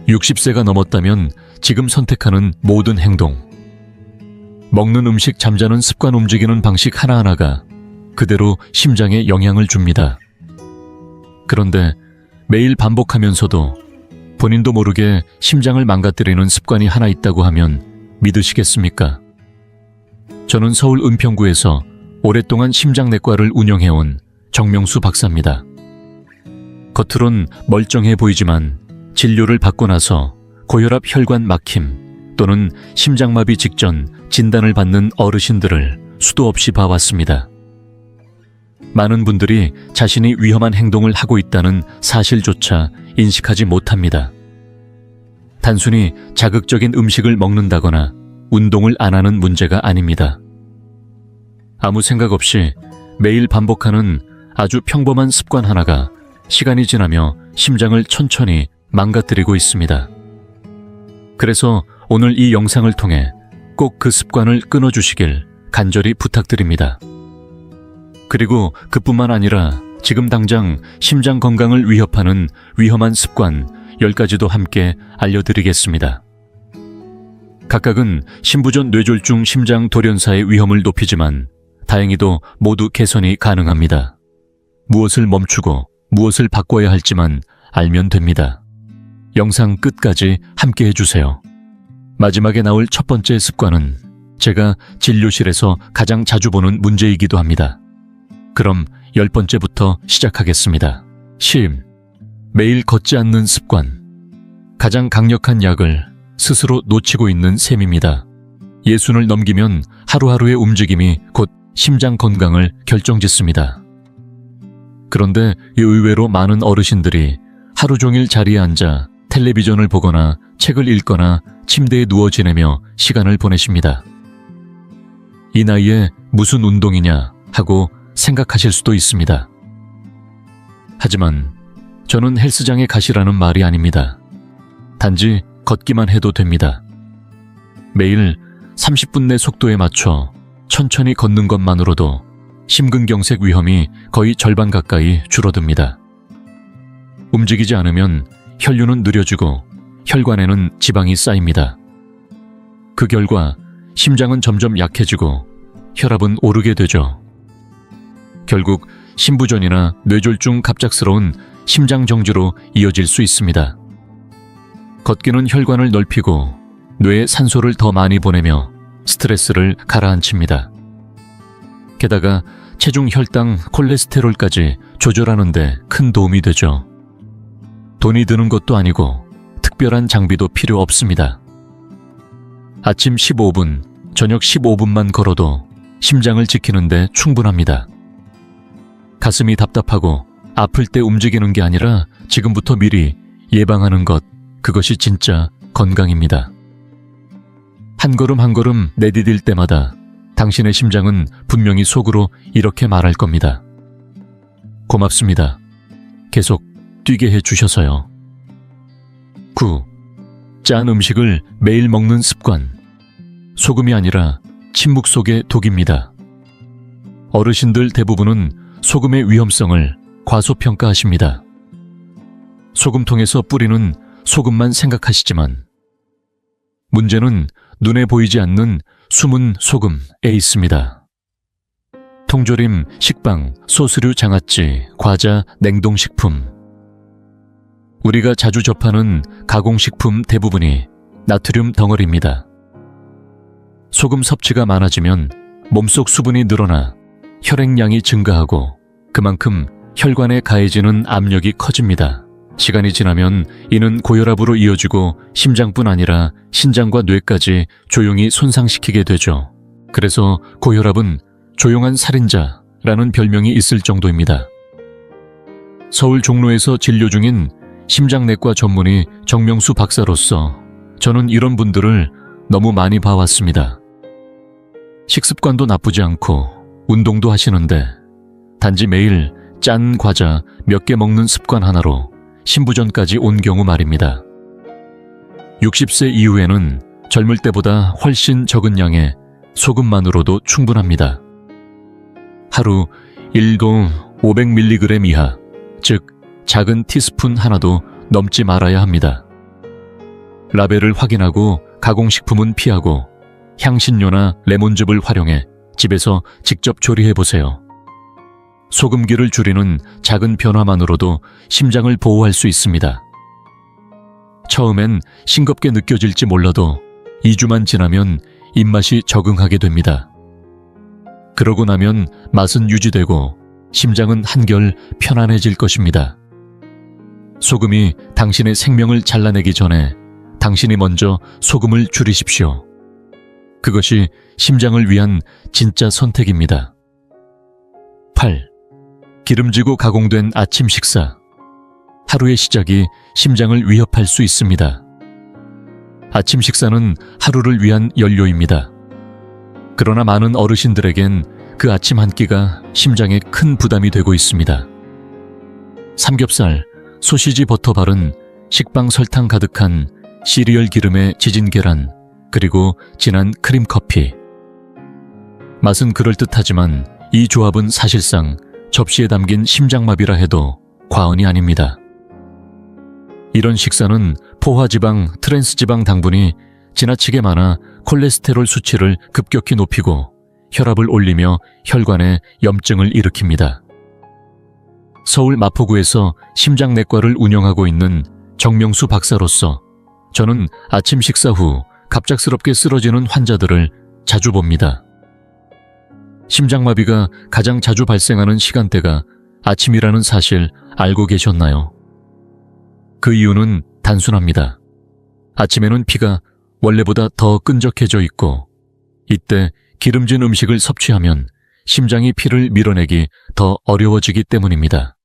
60세가 넘었다면 지금 선택하는 모든 행동, 먹는 음식, 잠자는 습관, 움직이는 방식 하나하나가 그대로 심장에 영향을 줍니다. 그런데 매일 반복하면서도 본인도 모르게 심장을 망가뜨리는 습관이 하나 있다고 하면 믿으시겠습니까? 저는 서울 은평구에서 오랫동안 심장내과를 운영해온 정명수 박사입니다. 겉으론 멀쩡해 보이지만 진료를 받고 나서 고혈압, 혈관 막힘 또는 심장마비 직전 진단을 받는 어르신들을 수도 없이 봐왔습니다. 많은 분들이 자신이 위험한 행동을 하고 있다는 사실조차 인식하지 못합니다. 단순히 자극적인 음식을 먹는다거나 운동을 안 하는 문제가 아닙니다. 아무 생각 없이 매일 반복하는 아주 평범한 습관 하나가 시간이 지나며 심장을 천천히 망가뜨리고 있습니다. 그래서 오늘 이 영상을 통해 꼭 그 습관을 끊어주시길 간절히 부탁드립니다. 그리고 그뿐만 아니라 지금 당장 심장 건강을 위협하는 위험한 습관 10가지도 함께 알려드리겠습니다. 각각은 신부전 뇌졸중 심장 돌연사의 위험을 높이지만 다행히도 모두 개선이 가능합니다. 무엇을 멈추고 무엇을 바꿔야 할지만 알면 됩니다. 영상 끝까지 함께 해주세요. 마지막에 나올 첫 번째 습관은 제가 진료실에서 가장 자주 보는 문제이기도 합니다. 그럼 10번째부터 시작하겠습니다. 쉼. 매일 걷지 않는 습관. 가장 강력한 약을 스스로 놓치고 있는 셈입니다. 60을 넘기면 하루하루의 움직임이 곧 심장 건강을 결정짓습니다. 그런데 의외로 많은 어르신들이 하루 종일 자리에 앉아 텔레비전을 보거나 책을 읽거나 침대에 누워 지내며 시간을 보내십니다. 이 나이에 무슨 운동이냐 하고 생각하실 수도 있습니다. 하지만 저는 헬스장에 가시라는 말이 아닙니다. 단지 걷기만 해도 됩니다. 매일 30분 내 속도에 맞춰 천천히 걷는 것만으로도 심근경색 위험이 거의 절반 가까이 줄어듭니다. 움직이지 않으면 혈류는 느려지고 혈관에는 지방이 쌓입니다. 그 결과 심장은 점점 약해지고 혈압은 오르게 되죠. 결국 신부전이나 뇌졸중, 갑작스러운 심장정지로 이어질 수 있습니다. 걷기는 혈관을 넓히고 뇌에 산소를 더 많이 보내며 스트레스를 가라앉힙니다. 게다가 체중, 혈당, 콜레스테롤까지 조절하는 데 큰 도움이 되죠. 돈이 드는 것도 아니고 특별한 장비도 필요 없습니다. 아침 15분, 저녁 15분만 걸어도 심장을 지키는 데 충분합니다. 가슴이 답답하고 아플 때 움직이는 게 아니라 지금부터 미리 예방하는 것, 그것이 진짜 건강입니다. 한 걸음 한 걸음 내디딜 때마다 당신의 심장은 분명히 속으로 이렇게 말할 겁니다. 고맙습니다. 계속 뛰게 해주셔서요. 9. 짠 음식을 매일 먹는 습관. 소금이 아니라 침묵 속의 독입니다. 어르신들 대부분은 소금의 위험성을 과소평가하십니다. 소금통에서 뿌리는 소금만 생각하시지만 문제는 눈에 보이지 않는 숨은 소금에 있습니다. 통조림, 식빵, 소스류, 장아찌, 과자, 냉동식품. 우리가 자주 접하는 가공식품 대부분이 나트륨 덩어리입니다. 소금 섭취가 많아지면 몸속 수분이 늘어나 혈액량이 증가하고 그만큼 혈관에 가해지는 압력이 커집니다. 시간이 지나면 이는 고혈압으로 이어지고 심장뿐 아니라 신장과 뇌까지 조용히 손상시키게 되죠. 그래서 고혈압은 조용한 살인자라는 별명이 있을 정도입니다. 서울 종로에서 진료 중인 심장내과 전문의 정명수 박사로서 저는 이런 분들을 너무 많이 봐왔습니다. 식습관도 나쁘지 않고 운동도 하시는데 단지 매일 짠 과자 몇 개 먹는 습관 하나로 신부전까지 온 경우 말입니다. 60세 이후에는 젊을 때보다 훨씬 적은 양의 소금만으로도 충분합니다. 하루 1도 500mg 이하, 즉 작은 티스푼 하나도 넘지 말아야 합니다. 라벨을 확인하고 가공식품은 피하고 향신료나 레몬즙을 활용해 집에서 직접 조리해보세요. 소금기를 줄이는 작은 변화만으로도 심장을 보호할 수 있습니다. 처음엔 싱겁게 느껴질지 몰라도 2주만 지나면 입맛이 적응하게 됩니다. 그러고 나면 맛은 유지되고 심장은 한결 편안해질 것입니다. 소금이 당신의 생명을 잘라내기 전에 당신이 먼저 소금을 줄이십시오. 그것이 심장을 위한 진짜 선택입니다. 8. 기름지고 가공된 아침 식사. 하루의 시작이 심장을 위협할 수 있습니다. 아침 식사는 하루를 위한 연료입니다. 그러나 많은 어르신들에겐 그 아침 한 끼가 심장에 큰 부담이 되고 있습니다. 삼겹살, 소시지 버터 바른 식빵 설탕 가득한 시리얼 기름에 지진 계란, 그리고 진한 크림 커피. 맛은 그럴듯하지만 이 조합은 사실상 접시에 담긴 심장마비라 해도 과언이 아닙니다. 이런 식사는 포화지방, 트랜스지방 당분이 지나치게 많아 콜레스테롤 수치를 급격히 높이고 혈압을 올리며 혈관에 염증을 일으킵니다. 서울 마포구에서 심장내과를 운영하고 있는 정명수 박사로서 저는 아침 식사 후 갑작스럽게 쓰러지는 환자들을 자주 봅니다. 심장마비가 가장 자주 발생하는 시간대가 아침이라는 사실 알고 계셨나요? 그 이유는 단순합니다. 아침에는 피가 원래보다 더 끈적해져 있고 이때 기름진 음식을 섭취하면 심장이 피를 밀어내기 더 어려워지기 때문입니다.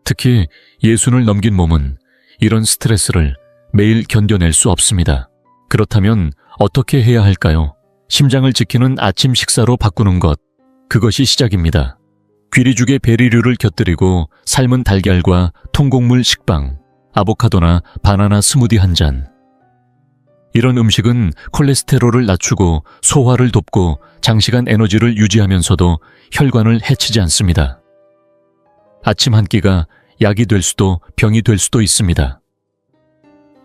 특히 60을 넘긴 몸은 이런 스트레스를 매일 견뎌낼 수 없습니다. 그렇다면 어떻게 해야 할까요? 심장을 지키는 아침 식사로 바꾸는 것, 그것이 시작입니다. 귀리죽에 베리류를 곁들이고 삶은 달걀과 통곡물 식빵, 아보카도나 바나나 스무디 한 잔. 이런 음식은 콜레스테롤을 낮추고 소화를 돕고 장시간 에너지를 유지하면서도 혈관을 해치지 않습니다. 아침 한 끼가 약이 될 수도 병이 될 수도 있습니다.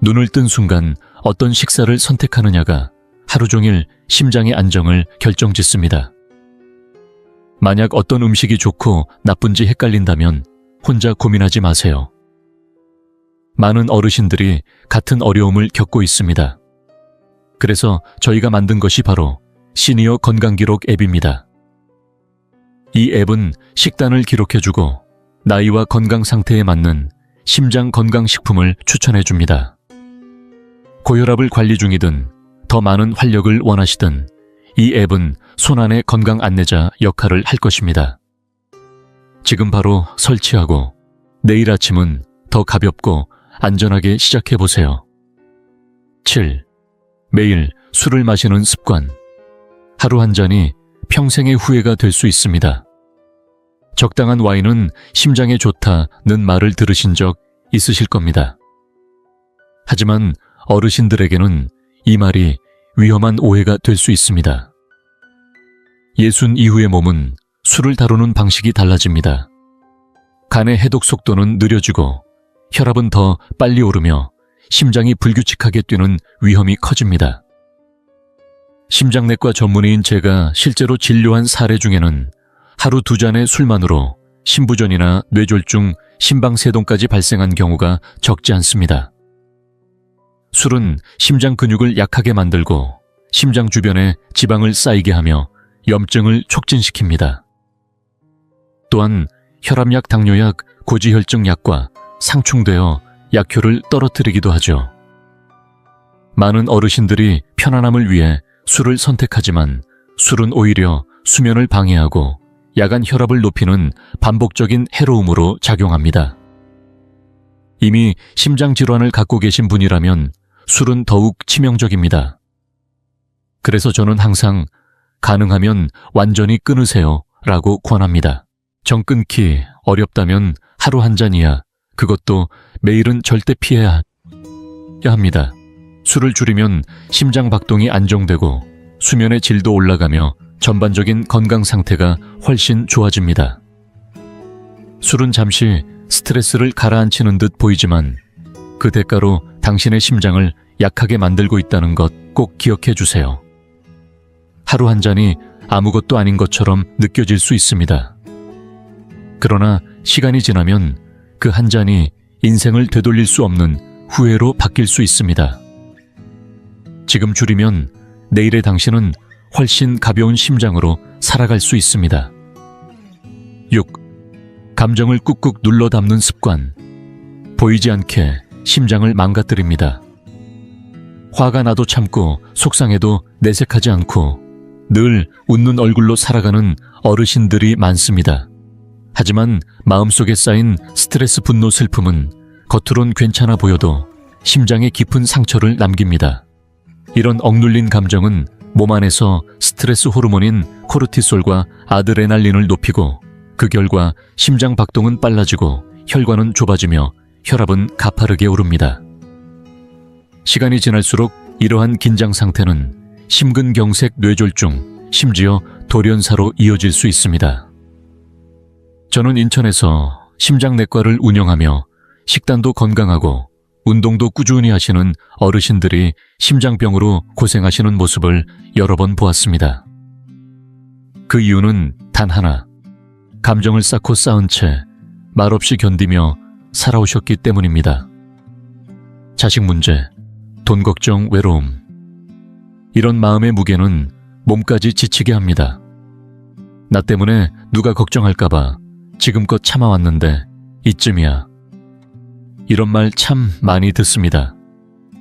눈을 뜬 순간 어떤 식사를 선택하느냐가 하루 종일 심장의 안정을 결정짓습니다. 만약 어떤 음식이 좋고 나쁜지 헷갈린다면 혼자 고민하지 마세요. 많은 어르신들이 같은 어려움을 겪고 있습니다. 그래서 저희가 만든 것이 바로 시니어 건강기록 앱입니다. 이 앱은 식단을 기록해주고 나이와 건강 상태에 맞는 심장 건강식품을 추천해줍니다. 고혈압을 관리 중이든 더 많은 활력을 원하시든 이 앱은 손안의 건강 안내자 역할을 할 것입니다. 지금 바로 설치하고 내일 아침은 더 가볍고 안전하게 시작해보세요. 7. 매일 술을 마시는 습관. 하루 한 잔이 평생의 후회가 될 수 있습니다. 적당한 와인은 심장에 좋다는 말을 들으신 적 있으실 겁니다. 하지만 어르신들에게는 이 말이 위험한 오해가 될 수 있습니다. 60 이후의 몸은 술을 다루는 방식이 달라집니다. 간의 해독 속도는 느려지고 혈압은 더 빨리 오르며 심장이 불규칙하게 뛰는 위험이 커집니다. 심장내과 전문의인 제가 실제로 진료한 사례 중에는 하루 2잔의 술만으로 심부전이나 뇌졸중, 심방세동까지 발생한 경우가 적지 않습니다. 술은 심장 근육을 약하게 만들고 심장 주변에 지방을 쌓이게 하며 염증을 촉진시킵니다. 또한 혈압약, 당뇨약, 고지혈증 약과 상충되어 약효를 떨어뜨리기도 하죠. 많은 어르신들이 편안함을 위해 술을 선택하지만 술은 오히려 수면을 방해하고 야간 혈압을 높이는 반복적인 해로움으로 작용합니다. 이미 심장질환을 갖고 계신 분이라면 술은 더욱 치명적입니다. 그래서 저는 항상 가능하면 완전히 끊으세요 라고 권합니다. 정 끊기 어렵다면 하루 한 잔이야. 그것도 매일은 절대 피해야 합니다. 술을 줄이면 심장 박동이 안정되고 수면의 질도 올라가며 전반적인 건강 상태가 훨씬 좋아집니다. 술은 잠시 스트레스를 가라앉히는 듯 보이지만 그 대가로 당신의 심장을 약하게 만들고 있다는 것 꼭 기억해 주세요. 하루 한 잔이 아무것도 아닌 것처럼 느껴질 수 있습니다. 그러나 시간이 지나면 그 한 잔이 인생을 되돌릴 수 없는 후회로 바뀔 수 있습니다. 지금 줄이면 내일의 당신은 훨씬 가벼운 심장으로 살아갈 수 있습니다. 6. 감정을 꾹꾹 눌러 담는 습관. 보이지 않게 심장을 망가뜨립니다. 화가 나도 참고 속상해도 내색하지 않고 늘 웃는 얼굴로 살아가는 어르신들이 많습니다. 하지만 마음속에 쌓인 스트레스, 분노, 슬픔은 겉으론 괜찮아 보여도 심장에 깊은 상처를 남깁니다. 이런 억눌린 감정은 몸 안에서 스트레스 호르몬인 코르티솔과 아드레날린을 높이고 그 결과 심장 박동은 빨라지고 혈관은 좁아지며 혈압은 가파르게 오릅니다. 시간이 지날수록 이러한 긴장 상태는 심근경색, 뇌졸중, 심지어 돌연사로 이어질 수 있습니다. 저는 인천에서 심장내과를 운영하며 식단도 건강하고 운동도 꾸준히 하시는 어르신들이 심장병으로 고생하시는 모습을 여러 번 보았습니다. 그 이유는 단 하나, 감정을 쌓고 쌓은 채 말없이 견디며 살아오셨기 때문입니다. 자식 문제, 돈 걱정, 외로움. 이런 마음의 무게는 몸까지 지치게 합니다. 나 때문에 누가 걱정할까봐 지금껏 참아왔는데 이쯤이야. 이런 말 참 많이 듣습니다.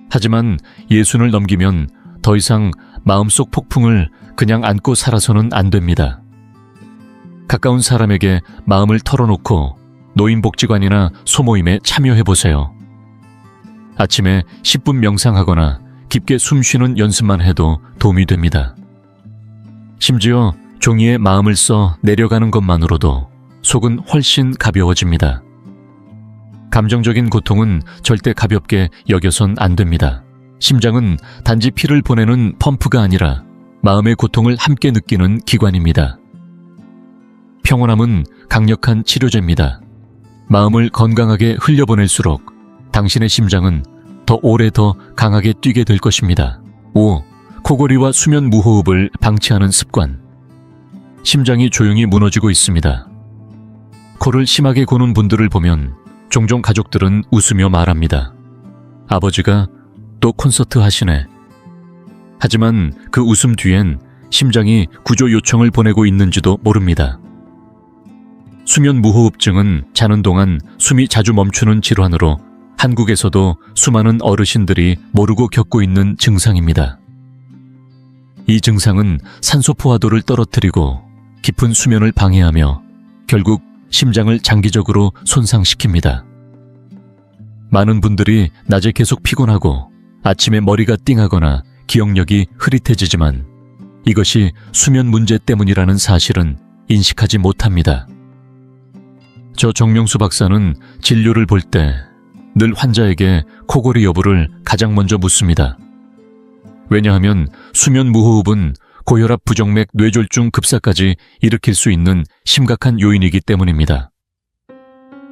하지만 예순을 넘기면 더 이상 마음속 폭풍을 그냥 안고 살아서는 안 됩니다. 가까운 사람에게 마음을 털어놓고 노인복지관이나 소모임에 참여해보세요. 아침에 10분 명상하거나 깊게 숨 쉬는 연습만 해도 도움이 됩니다. 심지어 종이에 마음을 써 내려가는 것만으로도 속은 훨씬 가벼워집니다. 감정적인 고통은 절대 가볍게 여겨선 안 됩니다. 심장은 단지 피를 보내는 펌프가 아니라 마음의 고통을 함께 느끼는 기관입니다. 평온함은 강력한 치료제입니다. 마음을 건강하게 흘려보낼수록 당신의 심장은 더 오래 더 강하게 뛰게 될 것입니다. 5. 코골이와 수면 무호흡을 방치하는 습관. 심장이 조용히 무너지고 있습니다. 코를 심하게 고는 분들을 보면 종종 가족들은 웃으며 말합니다. 아버지가 또 콘서트 하시네. 하지만 그 웃음 뒤엔 심장이 구조 요청을 보내고 있는지도 모릅니다. 수면 무호흡증은 자는 동안 숨이 자주 멈추는 질환으로 한국에서도 수많은 어르신들이 모르고 겪고 있는 증상입니다. 이 증상은 산소 포화도를 떨어뜨리고 깊은 수면을 방해하며 결국 심장을 장기적으로 손상시킵니다. 많은 분들이 낮에 계속 피곤하고 아침에 머리가 띵하거나 기억력이 흐릿해지지만 이것이 수면 문제 때문이라는 사실은 인식하지 못합니다. 저 정명수 박사는 진료를 볼 때 늘 환자에게 코골이 여부를 가장 먼저 묻습니다. 왜냐하면 수면 무호흡은 고혈압, 부정맥, 뇌졸중, 급사까지 일으킬 수 있는 심각한 요인이기 때문입니다.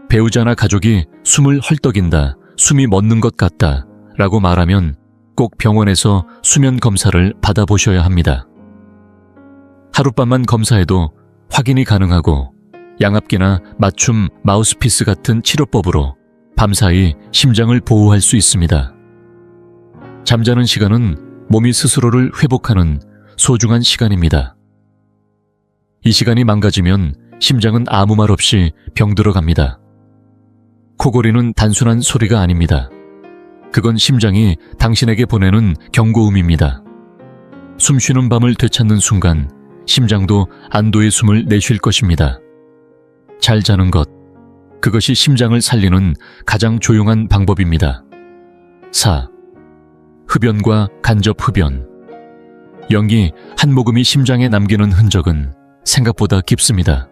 배우자나 가족이 숨을 헐떡인다, 숨이 멎는 것 같다 라고 말하면 꼭 병원에서 수면 검사를 받아보셔야 합니다. 하룻밤만 검사해도 확인이 가능하고 양압기나 맞춤 마우스피스 같은 치료법으로 밤사이 심장을 보호할 수 있습니다. 잠자는 시간은 몸이 스스로를 회복하는 소중한 시간입니다. 이 시간이 망가지면 심장은 아무 말 없이 병들어갑니다. 코골이는 단순한 소리가 아닙니다. 그건 심장이 당신에게 보내는 경고음입니다. 숨 쉬는 밤을 되찾는 순간 심장도 안도의 숨을 내쉴 것입니다. 잘 자는 것, 그것이 심장을 살리는 가장 조용한 방법입니다. 4. 흡연과 간접 흡연. 연기 한 모금이 심장에 남기는 흔적은 생각보다 깊습니다.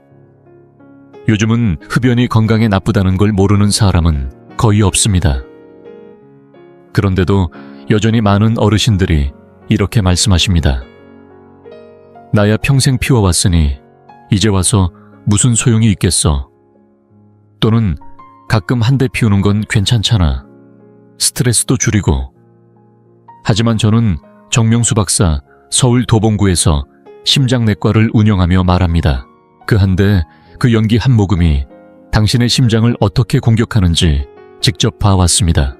요즘은 흡연이 건강에 나쁘다는 걸 모르는 사람은 거의 없습니다. 그런데도 여전히 많은 어르신들이 이렇게 말씀하십니다. 나야 평생 피워왔으니 이제 와서 무슨 소용이 있겠어. 또는 가끔 한 대 피우는 건 괜찮잖아. 스트레스도 줄이고. 하지만 저는 정명수 박사 서울 도봉구에서 심장내과를 운영하며 말합니다. 그 한데 그 연기 한 모금이 당신의 심장을 어떻게 공격하는지 직접 봐왔습니다.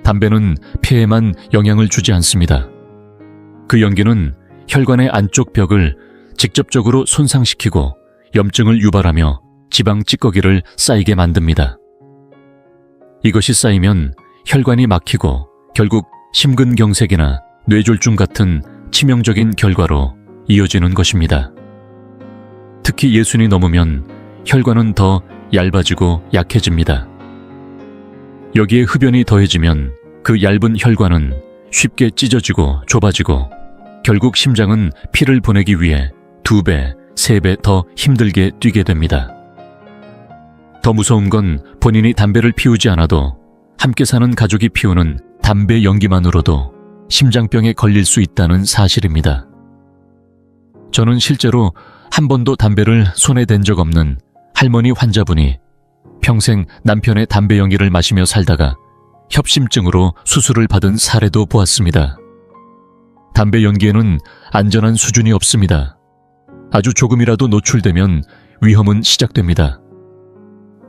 담배는 폐에만 영향을 주지 않습니다. 그 연기는 혈관의 안쪽 벽을 직접적으로 손상시키고 염증을 유발하며 지방 찌꺼기를 쌓이게 만듭니다. 이것이 쌓이면 혈관이 막히고 결국 심근경색이나 뇌졸중 같은 치명적인 결과로 이어지는 것입니다. 특히 60이 넘으면 혈관은 더 얇아지고 약해집니다. 여기에 흡연이 더해지면 그 얇은 혈관은 쉽게 찢어지고 좁아지고 결국 심장은 피를 보내기 위해 2배, 3배 더 힘들게 뛰게 됩니다. 더 무서운 건 본인이 담배를 피우지 않아도 함께 사는 가족이 피우는 담배 연기만으로도 심장병에 걸릴 수 있다는 사실입니다. 저는 실제로 한 번도 담배를 손에 댄 적 없는 할머니 환자분이 평생 남편의 담배 연기를 마시며 살다가 협심증으로 수술을 받은 사례도 보았습니다. 담배 연기에는 안전한 수준이 없습니다. 아주 조금이라도 노출되면 위험은 시작됩니다.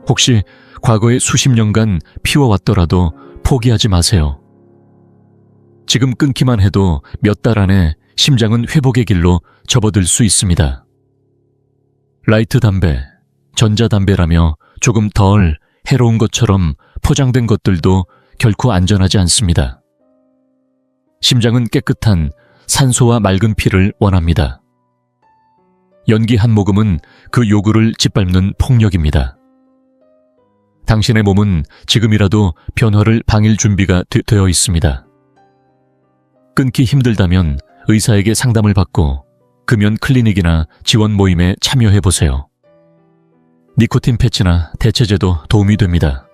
혹시 과거에 수십 년간 피워왔더라도 포기하지 마세요. 지금 끊기만 해도 몇 달 안에 심장은 회복의 길로 접어들 수 있습니다. 라이트 담배, 전자담배라며 조금 덜 해로운 것처럼 포장된 것들도 결코 안전하지 않습니다. 심장은 깨끗한 산소와 맑은 피를 원합니다. 연기 한 모금은 그 요구를 짓밟는 폭력입니다. 당신의 몸은 지금이라도 변화를 방일 준비가 되어 있습니다. 끊기 힘들다면 의사에게 상담을 받고 금연 클리닉이나 지원 모임에 참여해보세요. 니코틴 패치나 대체제도 도움이 됩니다.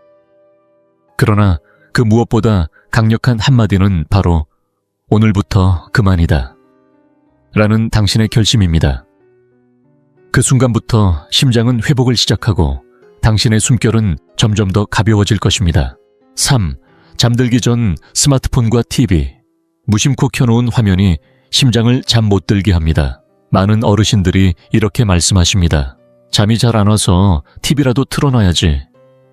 그러나 그 무엇보다 강력한 한마디는 바로 오늘부터 그만이다 라는 당신의 결심입니다. 그 순간부터 심장은 회복을 시작하고 당신의 숨결은 점점 더 가벼워질 것입니다. 3. 잠들기 전 스마트폰과 TV, 무심코 켜놓은 화면이 심장을 잠 못 들게 합니다. 많은 어르신들이 이렇게 말씀하십니다. 잠이 잘 안 와서 TV라도 틀어놔야지.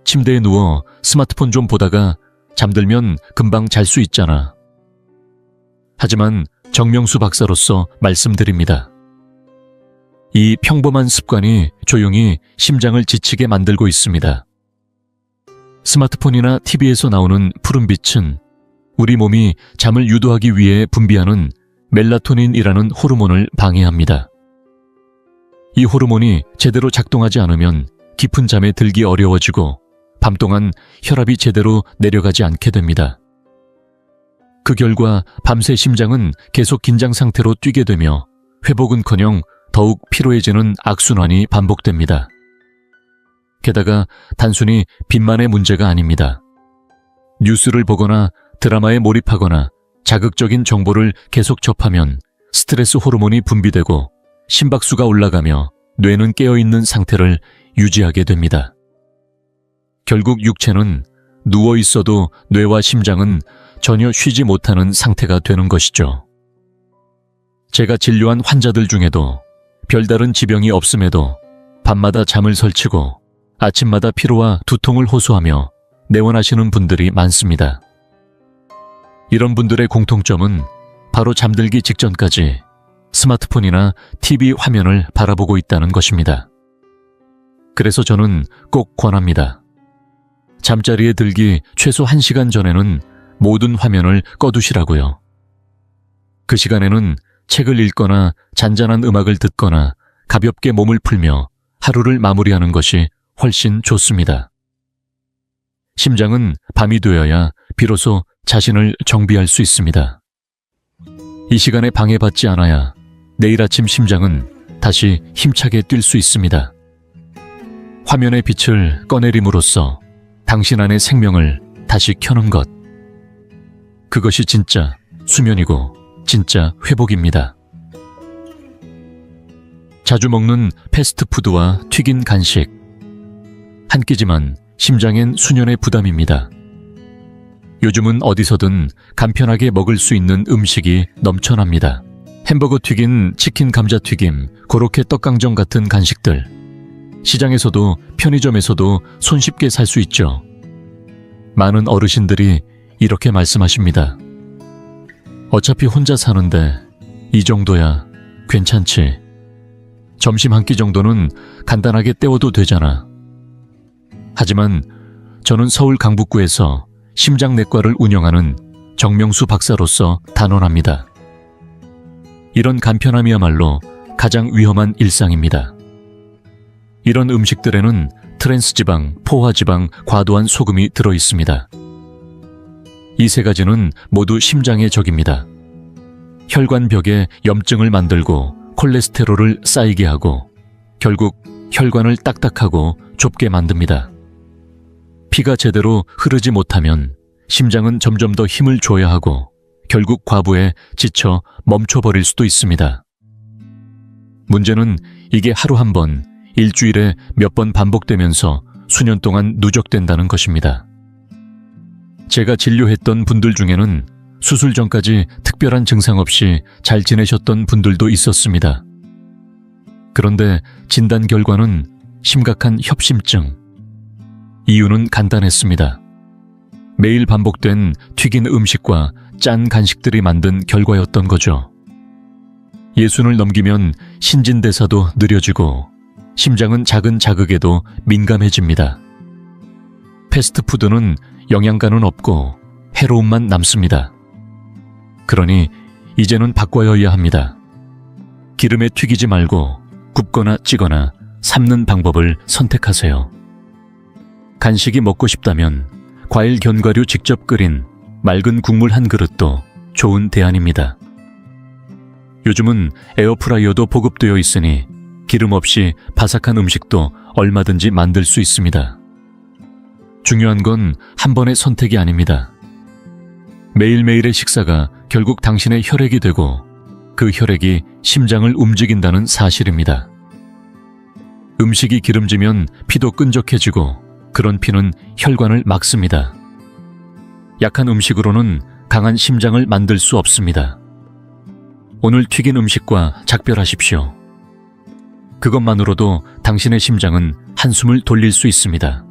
침대에 누워 스마트폰 좀 보다가 잠들면 금방 잘 수 있잖아. 하지만 정명수 박사로서 말씀드립니다. 이 평범한 습관이 조용히 심장을 지치게 만들고 있습니다. 스마트폰이나 TV에서 나오는 푸른빛은 우리 몸이 잠을 유도하기 위해 분비하는 멜라토닌이라는 호르몬을 방해합니다. 이 호르몬이 제대로 작동하지 않으면 깊은 잠에 들기 어려워지고 밤 동안 혈압이 제대로 내려가지 않게 됩니다. 그 결과 밤새 심장은 계속 긴장 상태로 뛰게 되며 회복은커녕 더욱 피로해지는 악순환이 반복됩니다. 게다가 단순히 빛만의 문제가 아닙니다. 뉴스를 보거나 드라마에 몰입하거나 자극적인 정보를 계속 접하면 스트레스 호르몬이 분비되고 심박수가 올라가며 뇌는 깨어있는 상태를 유지하게 됩니다. 결국 육체는 누워 있어도 뇌와 심장은 전혀 쉬지 못하는 상태가 되는 것이죠. 제가 진료한 환자들 중에도 별다른 지병이 없음에도 밤마다 잠을 설치고 아침마다 피로와 두통을 호소하며 내원하시는 분들이 많습니다. 이런 분들의 공통점은 바로 잠들기 직전까지 스마트폰이나 TV 화면을 바라보고 있다는 것입니다. 그래서 저는 꼭 권합니다. 잠자리에 들기 최소 1시간 전에는 모든 화면을 꺼두시라고요. 그 시간에는 책을 읽거나 잔잔한 음악을 듣거나 가볍게 몸을 풀며 하루를 마무리하는 것이 훨씬 좋습니다. 심장은 밤이 되어야 비로소 자신을 정비할 수 있습니다. 이 시간에 방해받지 않아야 내일 아침 심장은 다시 힘차게 뛸 수 있습니다. 화면의 빛을 꺼내림으로써 당신 안의 생명을 다시 켜는 것. 그것이 진짜 수면이고 진짜 회복입니다. 자주 먹는 패스트푸드와 튀긴 간식. 한 끼지만 심장엔 수년의 부담입니다. 요즘은 어디서든 간편하게 먹을 수 있는 음식이 넘쳐납니다. 햄버거 튀긴 치킨 감자튀김, 고로케 떡강정 같은 간식들. 시장에서도 편의점에서도 손쉽게 살 수 있죠. 많은 어르신들이 이렇게 말씀하십니다. 어차피 혼자 사는데 이 정도야 괜찮지. 점심 한 끼 정도는 간단하게 때워도 되잖아. 하지만 저는 서울 강북구에서 심장내과를 운영하는 정명수 박사로서 단언합니다. 이런 간편함이야말로 가장 위험한 일상입니다. 이런 음식들에는 트랜스지방, 포화지방, 과도한 소금이 들어있습니다. 이 세 가지는 모두 심장의 적입니다. 혈관벽에 염증을 만들고 콜레스테롤을 쌓이게 하고 결국 혈관을 딱딱하고 좁게 만듭니다. 피가 제대로 흐르지 못하면 심장은 점점 더 힘을 줘야 하고 결국 과부에 지쳐 멈춰버릴 수도 있습니다. 문제는 이게 하루 한 번, 일주일에 몇 번 반복되면서 수년 동안 누적된다는 것입니다. 제가 진료했던 분들 중에는 수술 전까지 특별한 증상 없이 잘 지내셨던 분들도 있었습니다. 그런데 진단 결과는 심각한 협심증. 이유는 간단했습니다. 매일 반복된 튀긴 음식과 짠 간식들이 만든 결과였던 거죠. 예순을 넘기면 신진대사도 느려지고 심장은 작은 자극에도 민감해집니다. 패스트푸드는 영양가는 없고 해로움만 남습니다. 그러니 이제는 바꿔야 합니다. 기름에 튀기지 말고 굽거나 찌거나 삶는 방법을 선택하세요. 간식이 먹고 싶다면 과일 견과류 직접 끓인 맑은 국물 한 그릇도 좋은 대안입니다. 요즘은 에어프라이어도 보급되어 있으니 기름 없이 바삭한 음식도 얼마든지 만들 수 있습니다. 중요한 건 한 번의 선택이 아닙니다. 매일매일의 식사가 결국 당신의 혈액이 되고 그 혈액이 심장을 움직인다는 사실입니다. 음식이 기름지면 피도 끈적해지고 그런 피는 혈관을 막습니다. 약한 음식으로는 강한 심장을 만들 수 없습니다. 오늘 튀긴 음식과 작별하십시오. 그것만으로도 당신의 심장은 한숨을 돌릴 수 있습니다.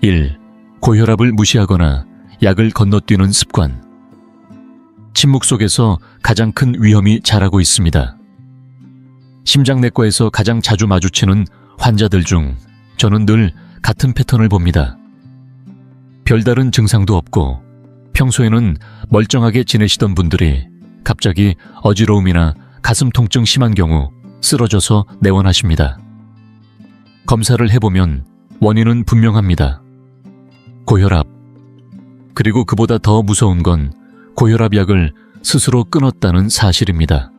1. 고혈압을 무시하거나 약을 건너뛰는 습관. 침묵 속에서 가장 큰 위험이 자라고 있습니다. 심장내과에서 가장 자주 마주치는 환자들 중 저는 늘 같은 패턴을 봅니다. 별다른 증상도 없고 평소에는 멀쩡하게 지내시던 분들이 갑자기 어지러움이나 가슴 통증 심한 경우 쓰러져서 내원하십니다. 검사를 해보면 원인은 분명합니다. 고혈압. 그리고 그보다 더 무서운 건 고혈압 약을 스스로 끊었다는 사실입니다.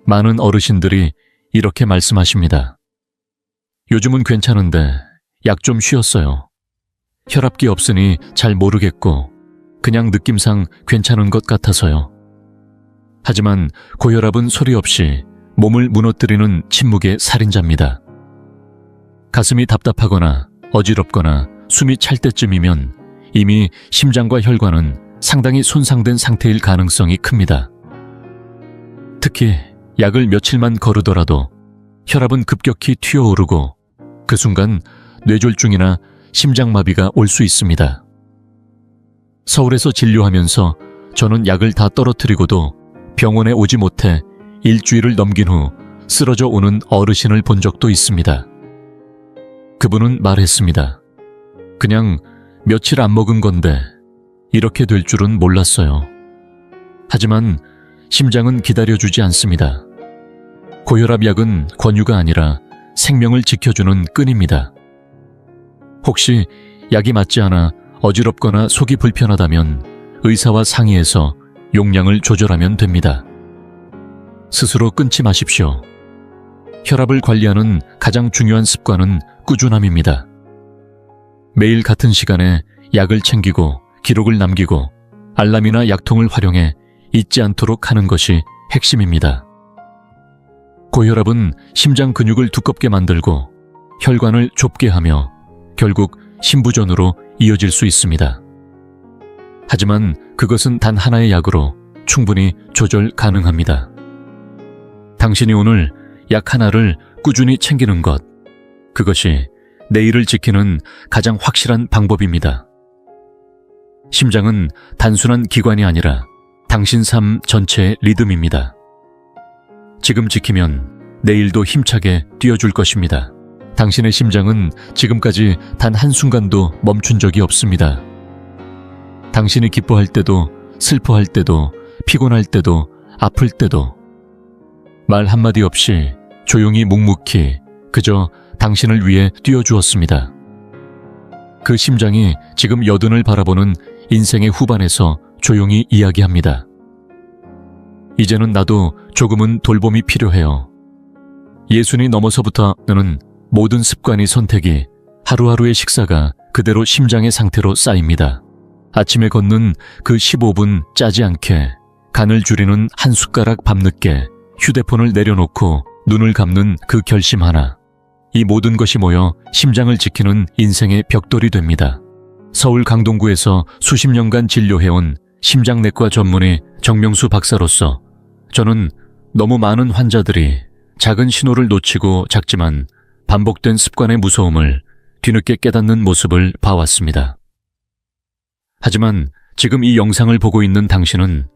많은 어르신들이 이렇게 말씀하십니다. 요즘은 괜찮은데 약 좀 쉬었어요. 혈압기 없으니 잘 모르겠고 그냥 느낌상 괜찮은 것 같아서요. 하지만 고혈압은 소리 없이 몸을 무너뜨리는 침묵의 살인자입니다. 가슴이 답답하거나 어지럽거나 숨이 찰 때쯤이면 이미 심장과 혈관은 상당히 손상된 상태일 가능성이 큽니다. 특히 약을 며칠만 거르더라도 혈압은 급격히 튀어오르고 그 순간 뇌졸중이나 심장마비가 올 수 있습니다. 서울에서 진료하면서 저는 약을 다 떨어뜨리고도 병원에 오지 못해 일주일을 넘긴 후 쓰러져 오는 어르신을 본 적도 있습니다. 그분은 말했습니다. 그냥 며칠 안 먹은 건데 이렇게 될 줄은 몰랐어요. 하지만 심장은 기다려주지 않습니다. 고혈압 약은 권유가 아니라 생명을 지켜주는 끈입니다. 혹시 약이 맞지 않아 어지럽거나 속이 불편하다면 의사와 상의해서 용량을 조절하면 됩니다. 스스로 끊지 마십시오. 혈압을 관리하는 가장 중요한 습관은 꾸준함입니다. 매일 같은 시간에 약을 챙기고 기록을 남기고 알람이나 약통을 활용해 잊지 않도록 하는 것이 핵심입니다. 고혈압은 심장 근육을 두껍게 만들고 혈관을 좁게 하며 결국 심부전으로 이어질 수 있습니다. 하지만 그것은 단 하나의 약으로 충분히 조절 가능합니다. 당신이 오늘 약 하나를 꾸준히 챙기는 것, 그것이 내일을 지키는 가장 확실한 방법입니다. 심장은 단순한 기관이 아니라 당신 삶 전체의 리듬입니다. 지금 지키면 내일도 힘차게 뛰어줄 것입니다. 당신의 심장은 지금까지 단 한순간도 멈춘 적이 없습니다. 당신이 기뻐할 때도, 슬퍼할 때도, 피곤할 때도, 아플 때도 말 한마디 없이 조용히 묵묵히 그저 당신을 위해 뛰어주었습니다. 그 심장이 지금 여든을 바라보는 인생의 후반에서 조용히 이야기합니다. 이제는 나도 조금은 돌봄이 필요해요. 예순이 넘어서부터는 모든 습관이 선택이 하루하루의 식사가 그대로 심장의 상태로 쌓입니다. 아침에 걷는 그 15분 짜지 않게 간을 줄이는 한 숟가락 밤늦게 휴대폰을 내려놓고 눈을 감는 그 결심 하나. 이 모든 것이 모여 심장을 지키는 인생의 벽돌이 됩니다. 서울 강동구에서 수십 년간 진료해온 심장내과 전문의 정명수 박사로서 저는 너무 많은 환자들이 작은 신호를 놓치고 작지만 반복된 습관의 무서움을 뒤늦게 깨닫는 모습을 봐왔습니다. 하지만 지금 이 영상을 보고 있는 당신은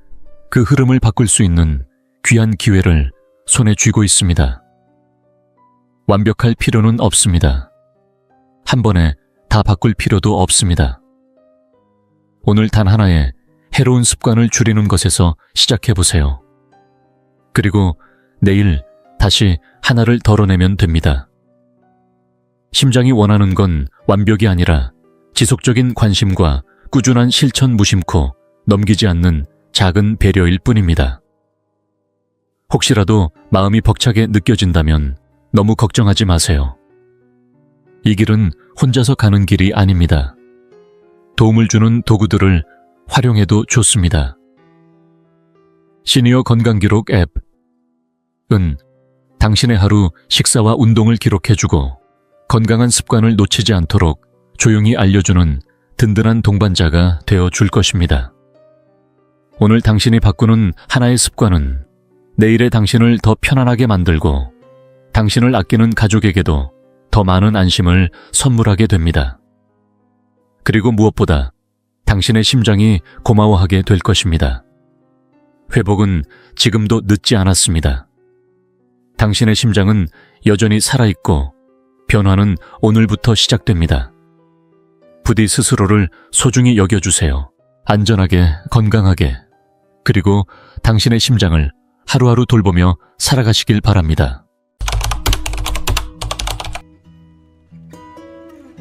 그 흐름을 바꿀 수 있는 귀한 기회를 손에 쥐고 있습니다. 완벽할 필요는 없습니다. 한 번에 다 바꿀 필요도 없습니다. 오늘 단 하나의 해로운 습관을 줄이는 것에서 시작해보세요. 그리고 내일 다시 하나를 덜어내면 됩니다. 심장이 원하는 건 완벽이 아니라 지속적인 관심과 꾸준한 실천 무심코 넘기지 않는 작은 배려일 뿐입니다. 혹시라도 마음이 벅차게 느껴진다면 너무 걱정하지 마세요. 이 길은 혼자서 가는 길이 아닙니다. 도움을 주는 도구들을 활용해도 좋습니다. 시니어 건강기록 앱은 당신의 하루 식사와 운동을 기록해주고 건강한 습관을 놓치지 않도록 조용히 알려주는 든든한 동반자가 되어줄 것입니다. 오늘 당신이 바꾸는 하나의 습관은 내일의 당신을 더 편안하게 만들고 당신을 아끼는 가족에게도 더 많은 안심을 선물하게 됩니다. 그리고 무엇보다 당신의 심장이 고마워하게 될 것입니다. 회복은 지금도 늦지 않았습니다. 당신의 심장은 여전히 살아있고 변화는 오늘부터 시작됩니다. 부디 스스로를 소중히 여겨주세요. 안전하게, 건강하게, 그리고 당신의 심장을 하루하루 돌보며 살아가시길 바랍니다.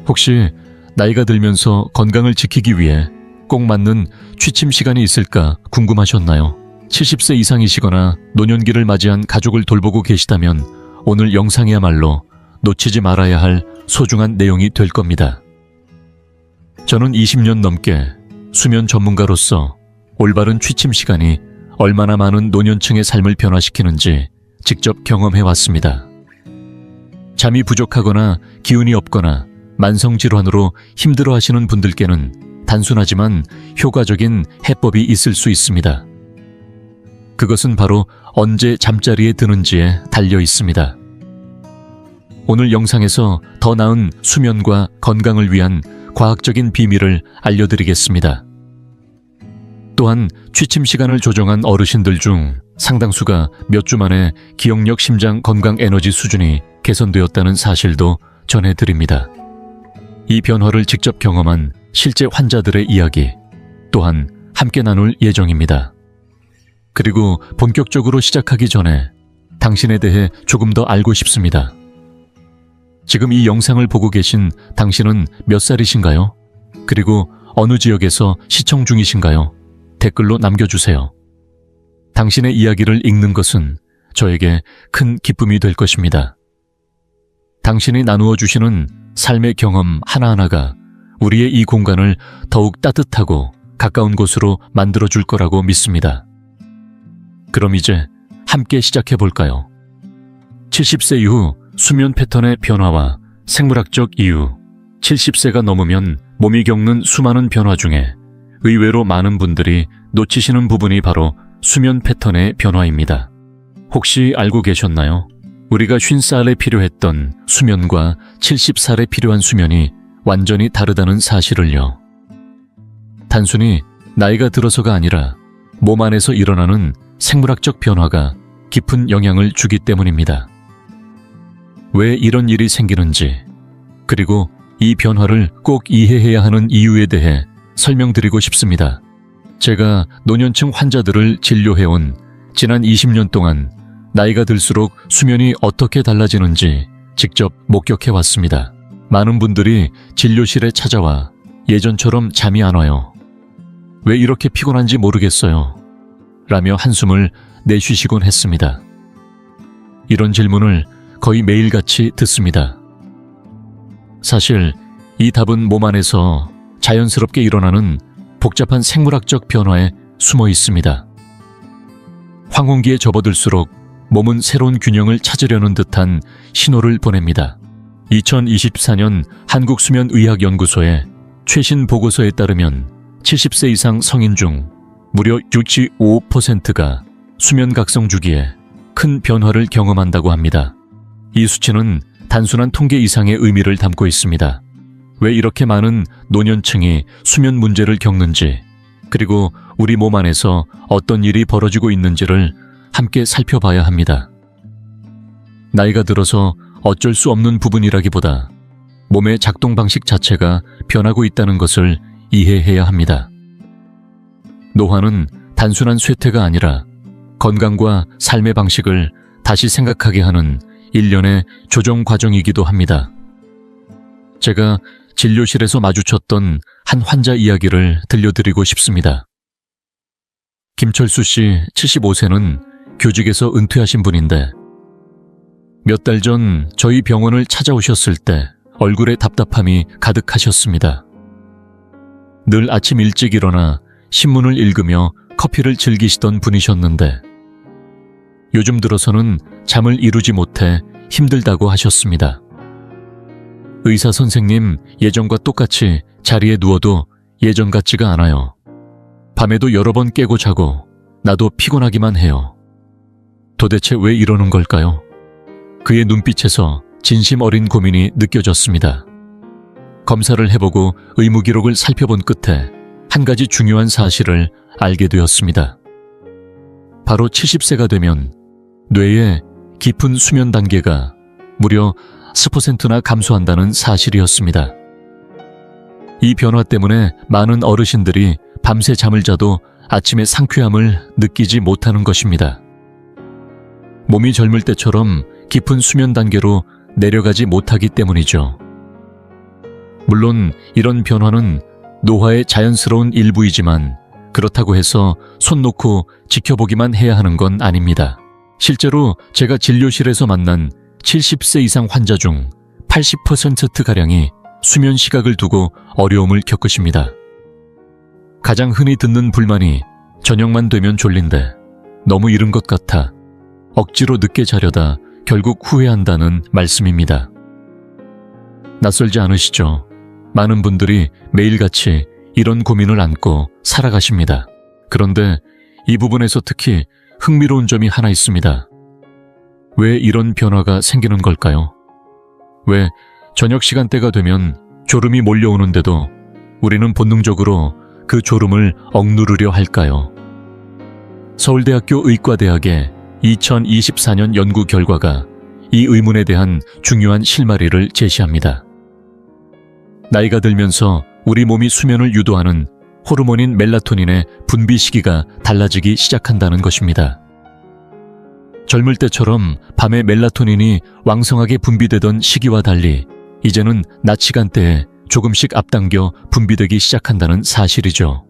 혹시 나이가 들면서 건강을 지키기 위해 꼭 맞는 취침 시간이 있을까 궁금하셨나요? 70세 이상이시거나 노년기를 맞이한 가족을 돌보고 계시다면 오늘 영상이야말로 놓치지 말아야 할 소중한 내용이 될 겁니다. 저는 20년 넘게 수면 전문가로서 올바른 취침 시간이 얼마나 많은 노년층의 삶을 변화시키는지 직접 경험해왔습니다. 잠이 부족하거나 기운이 없거나 만성질환으로 힘들어하시는 분들께는 단순하지만 효과적인 해법이 있을 수 있습니다. 그것은 바로 언제 잠자리에 드는지에 달려 있습니다. 오늘 영상에서 더 나은 수면과 건강을 위한 과학적인 비밀을 알려드리겠습니다. 또한 취침 시간을 조정한 어르신들 중 상당수가 몇 주 만에 기억력, 심장, 건강, 에너지 수준이 개선되었다는 사실도 전해드립니다. 이 변화를 직접 경험한 실제 환자들의 이야기 또한 함께 나눌 예정입니다. 그리고 본격적으로 시작하기 전에 당신에 대해 조금 더 알고 싶습니다. 지금 이 영상을 보고 계신 당신은 몇 살이신가요? 그리고 어느 지역에서 시청 중이신가요? 댓글로 남겨주세요. 당신의 이야기를 읽는 것은 저에게 큰 기쁨이 될 것입니다. 당신이 나누어 주시는 삶의 경험 하나하나가 우리의 이 공간을 더욱 따뜻하고 가까운 곳으로 만들어줄 거라고 믿습니다. 그럼 이제 함께 시작해 볼까요? 70세 이후 수면 패턴의 변화와 생물학적 이유, 70세가 넘으면 몸이 겪는 수많은 변화 중에 의외로 많은 분들이 놓치시는 부분이 바로 수면 패턴의 변화입니다. 혹시 알고 계셨나요? 우리가 50살에 필요했던 수면과 70살에 필요한 수면이 완전히 다르다는 사실을요. 단순히 나이가 들어서가 아니라 몸 안에서 일어나는 생물학적 변화가 깊은 영향을 주기 때문입니다. 왜 이런 일이 생기는지, 그리고 이 변화를 꼭 이해해야 하는 이유에 대해 설명드리고 싶습니다. 제가 노년층 환자들을 진료해온 지난 20년 동안 나이가 들수록 수면이 어떻게 달라지는지 직접 목격해왔습니다. 많은 분들이 진료실에 찾아와 예전처럼 잠이 안 와요. 왜 이렇게 피곤한지 모르겠어요. 라며 한숨을 내쉬시곤 했습니다. 이런 질문을 거의 매일같이 듣습니다. 사실 이 답은 몸 안에서 자연스럽게 일어나는 복잡한 생물학적 변화에 숨어 있습니다. 황혼기에 접어들수록 몸은 새로운 균형을 찾으려는 듯한 신호를 보냅니다. 2024년 한국수면의학연구소의 최신 보고서에 따르면 70세 이상 성인 중 무려 65%가 수면 각성 주기에 큰 변화를 경험한다고 합니다. 이 수치는 단순한 통계 이상의 의미를 담고 있습니다. 왜 이렇게 많은 노년층이 수면 문제를 겪는지, 그리고 우리 몸 안에서 어떤 일이 벌어지고 있는지를 함께 살펴봐야 합니다. 나이가 들어서 어쩔 수 없는 부분이라기보다 몸의 작동 방식 자체가 변하고 있다는 것을 이해해야 합니다. 노화는 단순한 쇠퇴가 아니라 건강과 삶의 방식을 다시 생각하게 하는 일련의 조정 과정이기도 합니다. 제가 진료실에서 마주쳤던 한 환자 이야기를 들려드리고 싶습니다. 김철수 씨 75세는 교직에서 은퇴하신 분인데 몇 달 전 저희 병원을 찾아오셨을 때 얼굴에 답답함이 가득하셨습니다. 늘 아침 일찍 일어나 신문을 읽으며 커피를 즐기시던 분이셨는데 요즘 들어서는 잠을 이루지 못해 힘들다고 하셨습니다. 의사 선생님, 예전과 똑같이 자리에 누워도 예전 같지가 않아요. 밤에도 여러 번 깨고 자고 나도 피곤하기만 해요. 도대체 왜 이러는 걸까요? 그의 눈빛에서 진심 어린 고민이 느껴졌습니다. 검사를 해보고 의무 기록을 살펴본 끝에 한 가지 중요한 사실을 알게 되었습니다. 바로 70세가 되면 뇌의 깊은 수면 단계가 무려 10%나 감소한다는 사실이었습니다. 이 변화 때문에 많은 어르신들이 밤새 잠을 자도 아침에 상쾌함을 느끼지 못하는 것입니다. 몸이 젊을 때처럼 깊은 수면 단계로 내려가지 못하기 때문이죠. 물론 이런 변화는 노화의 자연스러운 일부이지만 그렇다고 해서 손 놓고 지켜보기만 해야 하는 건 아닙니다. 실제로 제가 진료실에서 만난 70세 이상 환자 중 80%가량이 수면 시각을 두고 어려움을 겪으십니다. 가장 흔히 듣는 불만이 저녁만 되면 졸린데 너무 이른 것 같아 억지로 늦게 자려다 결국 후회한다는 말씀입니다. 낯설지 않으시죠? 많은 분들이 매일같이 이런 고민을 안고 살아가십니다. 그런데 이 부분에서 특히 흥미로운 점이 하나 있습니다. 왜 이런 변화가 생기는 걸까요? 왜 저녁 시간대가 되면 졸음이 몰려오는데도 우리는 본능적으로 그 졸음을 억누르려 할까요? 서울대학교 의과대학의 2024년 연구 결과가 이 의문에 대한 중요한 실마리를 제시합니다. 나이가 들면서 우리 몸이 수면을 유도하는 호르몬인 멜라토닌의 분비 시기가 달라지기 시작한다는 것입니다. 젊을 때처럼 밤에 멜라토닌이 왕성하게 분비되던 시기와 달리 이제는 낮 시간대에 조금씩 앞당겨 분비되기 시작한다는 사실이죠.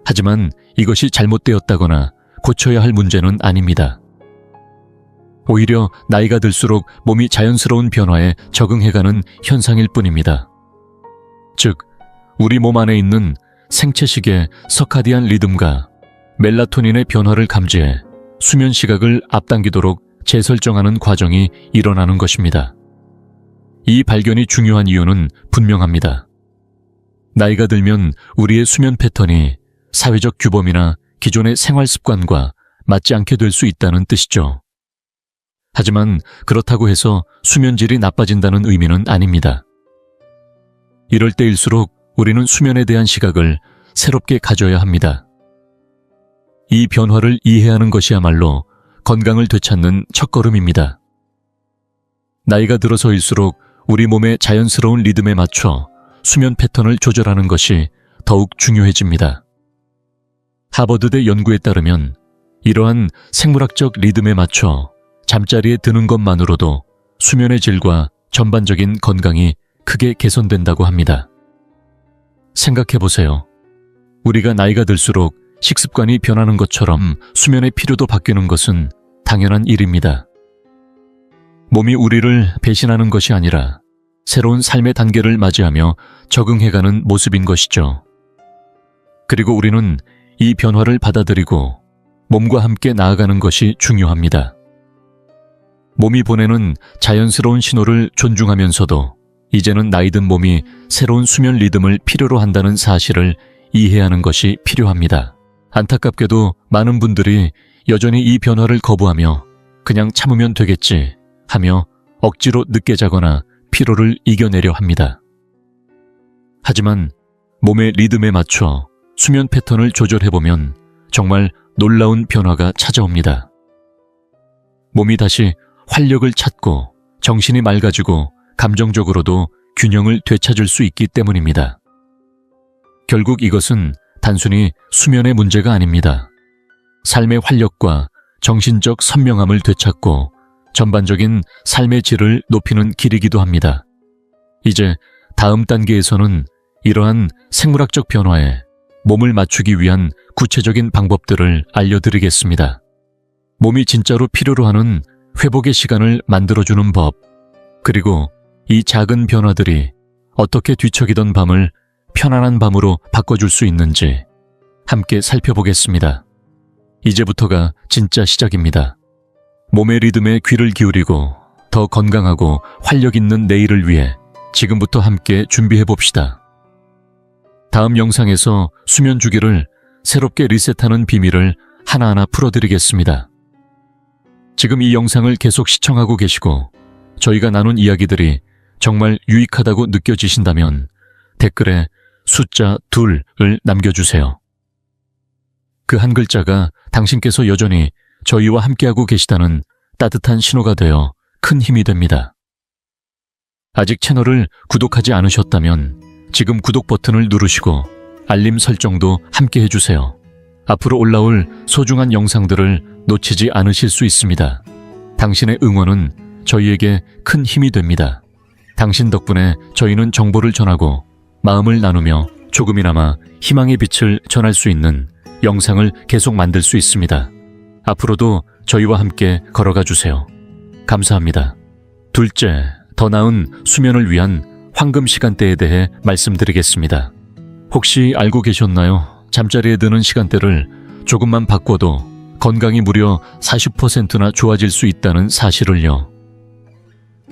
하지만 이것이 잘못되었다거나 고쳐야 할 문제는 아닙니다. 오히려 나이가 들수록 몸이 자연스러운 변화에 적응해가는 현상일 뿐입니다. 즉, 우리 몸 안에 있는 생체식의 서카디안 리듬과 멜라토닌의 변화를 감지해 수면 시각을 앞당기도록 재설정하는 과정이 일어나는 것입니다. 이 발견이 중요한 이유는 분명합니다. 나이가 들면 우리의 수면 패턴이 사회적 규범이나 기존의 생활 습관과 맞지 않게 될 수 있다는 뜻이죠. 하지만 그렇다고 해서 수면질이 나빠진다는 의미는 아닙니다. 이럴 때일수록 우리는 수면에 대한 시각을 새롭게 가져야 합니다. 이 변화를 이해하는 것이야말로 건강을 되찾는 첫걸음입니다. 나이가 들어서일수록 우리 몸의 자연스러운 리듬에 맞춰 수면 패턴을 조절하는 것이 더욱 중요해집니다. 하버드대 연구에 따르면 이러한 생물학적 리듬에 맞춰 잠자리에 드는 것만으로도 수면의 질과 전반적인 건강이 크게 개선된다고 합니다. 생각해보세요. 우리가 나이가 들수록 식습관이 변하는 것처럼 수면의 필요도 바뀌는 것은 당연한 일입니다. 몸이 우리를 배신하는 것이 아니라 새로운 삶의 단계를 맞이하며 적응해가는 모습인 것이죠. 그리고 우리는 이 변화를 받아들이고 몸과 함께 나아가는 것이 중요합니다. 몸이 보내는 자연스러운 신호를 존중하면서도 이제는 나이든 몸이 새로운 수면 리듬을 필요로 한다는 사실을 이해하는 것이 필요합니다. 안타깝게도 많은 분들이 여전히 이 변화를 거부하며 그냥 참으면 되겠지 하며 억지로 늦게 자거나 피로를 이겨내려 합니다. 하지만 몸의 리듬에 맞춰 수면 패턴을 조절해보면 정말 놀라운 변화가 찾아옵니다. 몸이 다시 활력을 찾고 정신이 맑아지고 감정적으로도 균형을 되찾을 수 있기 때문입니다. 결국 이것은 단순히 수면의 문제가 아닙니다. 삶의 활력과 정신적 선명함을 되찾고 전반적인 삶의 질을 높이는 길이기도 합니다. 이제 다음 단계에서는 이러한 생물학적 변화에 몸을 맞추기 위한 구체적인 방법들을 알려드리겠습니다. 몸이 진짜로 필요로 하는 회복의 시간을 만들어주는 법, 그리고 이 작은 변화들이 어떻게 뒤척이던 밤을 편안한 밤으로 바꿔줄 수 있는지 함께 살펴보겠습니다. 이제부터가 진짜 시작입니다. 몸의 리듬에 귀를 기울이고 더 건강하고 활력 있는 내일을 위해 지금부터 함께 준비해봅시다. 다음 영상에서 수면 주기를 새롭게 리셋하는 비밀을 하나하나 풀어드리겠습니다. 지금 이 영상을 계속 시청하고 계시고 저희가 나눈 이야기들이 정말 유익하다고 느껴지신다면 댓글에 숫자 2을 남겨주세요. 그 한 글자가 당신께서 여전히 저희와 함께하고 계시다는 따뜻한 신호가 되어 큰 힘이 됩니다. 아직 채널을 구독하지 않으셨다면 지금 구독 버튼을 누르시고 알림 설정도 함께 해주세요. 앞으로 올라올 소중한 영상들을 놓치지 않으실 수 있습니다. 당신의 응원은 저희에게 큰 힘이 됩니다. 당신 덕분에 저희는 정보를 전하고 마음을 나누며 조금이나마 희망의 빛을 전할 수 있는 영상을 계속 만들 수 있습니다. 앞으로도 저희와 함께 걸어가 주세요. 감사합니다. 둘째, 더 나은 수면을 위한 황금 시간대에 대해 말씀드리겠습니다. 혹시 알고 계셨나요? 잠자리에 드는 시간대를 조금만 바꿔도 건강이 무려 40%나 좋아질 수 있다는 사실을요.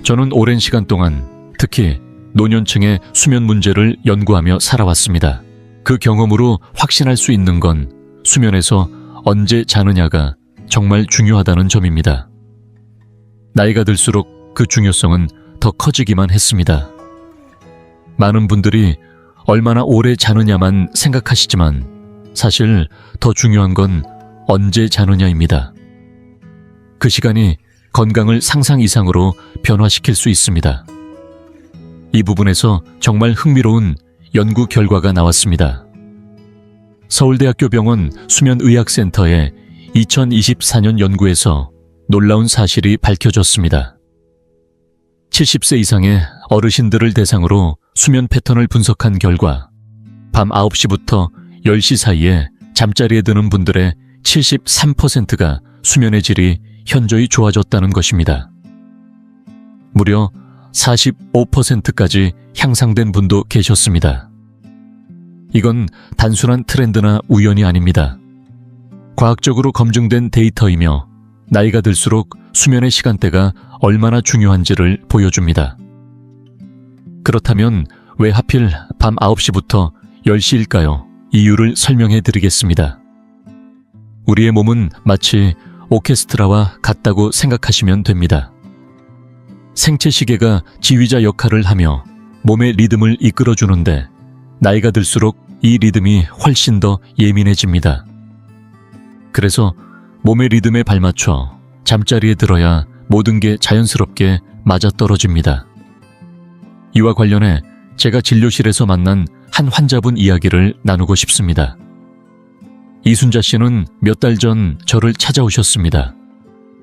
저는 오랜 시간 동안 특히 노년층의 수면 문제를 연구하며 살아왔습니다. 그 경험으로 확신할 수 있는 건 수면에서 언제 자느냐가 정말 중요하다는 점입니다. 나이가 들수록 그 중요성은 더 커지기만 했습니다. 많은 분들이 얼마나 오래 자느냐만 생각하시지만 사실 더 중요한 건 언제 자느냐입니다. 그 시간이 건강을 상상 이상으로 변화시킬 수 있습니다. 이 부분에서 정말 흥미로운 연구 결과가 나왔습니다. 서울대학교 병원 수면의학센터의 2024년 연구에서 놀라운 사실이 밝혀졌습니다. 70세 이상의 어르신들을 대상으로 수면 패턴을 분석한 결과 밤 9시부터 10시 사이에 잠자리에 드는 분들의 73%가 수면의 질이 현저히 좋아졌다는 것입니다. 무려 45%까지 향상된 분도 계셨습니다. 이건 단순한 트렌드나 우연이 아닙니다. 과학적으로 검증된 데이터이며 나이가 들수록 수면의 시간대가 얼마나 중요한지를 보여줍니다. 그렇다면 왜 하필 밤 9시부터 10시일까요? 이유를 설명해 드리겠습니다. 우리의 몸은 마치 오케스트라와 같다고 생각하시면 됩니다. 생체 시계가 지휘자 역할을 하며 몸의 리듬을 이끌어주는데 나이가 들수록 이 리듬이 훨씬 더 예민해집니다. 그래서 몸의 리듬에 발맞춰 잠자리에 들어야 모든 게 자연스럽게 맞아떨어집니다. 이와 관련해 제가 진료실에서 만난 한 환자분 이야기를 나누고 싶습니다. 이순자 씨는 몇 달 전 저를 찾아오셨습니다.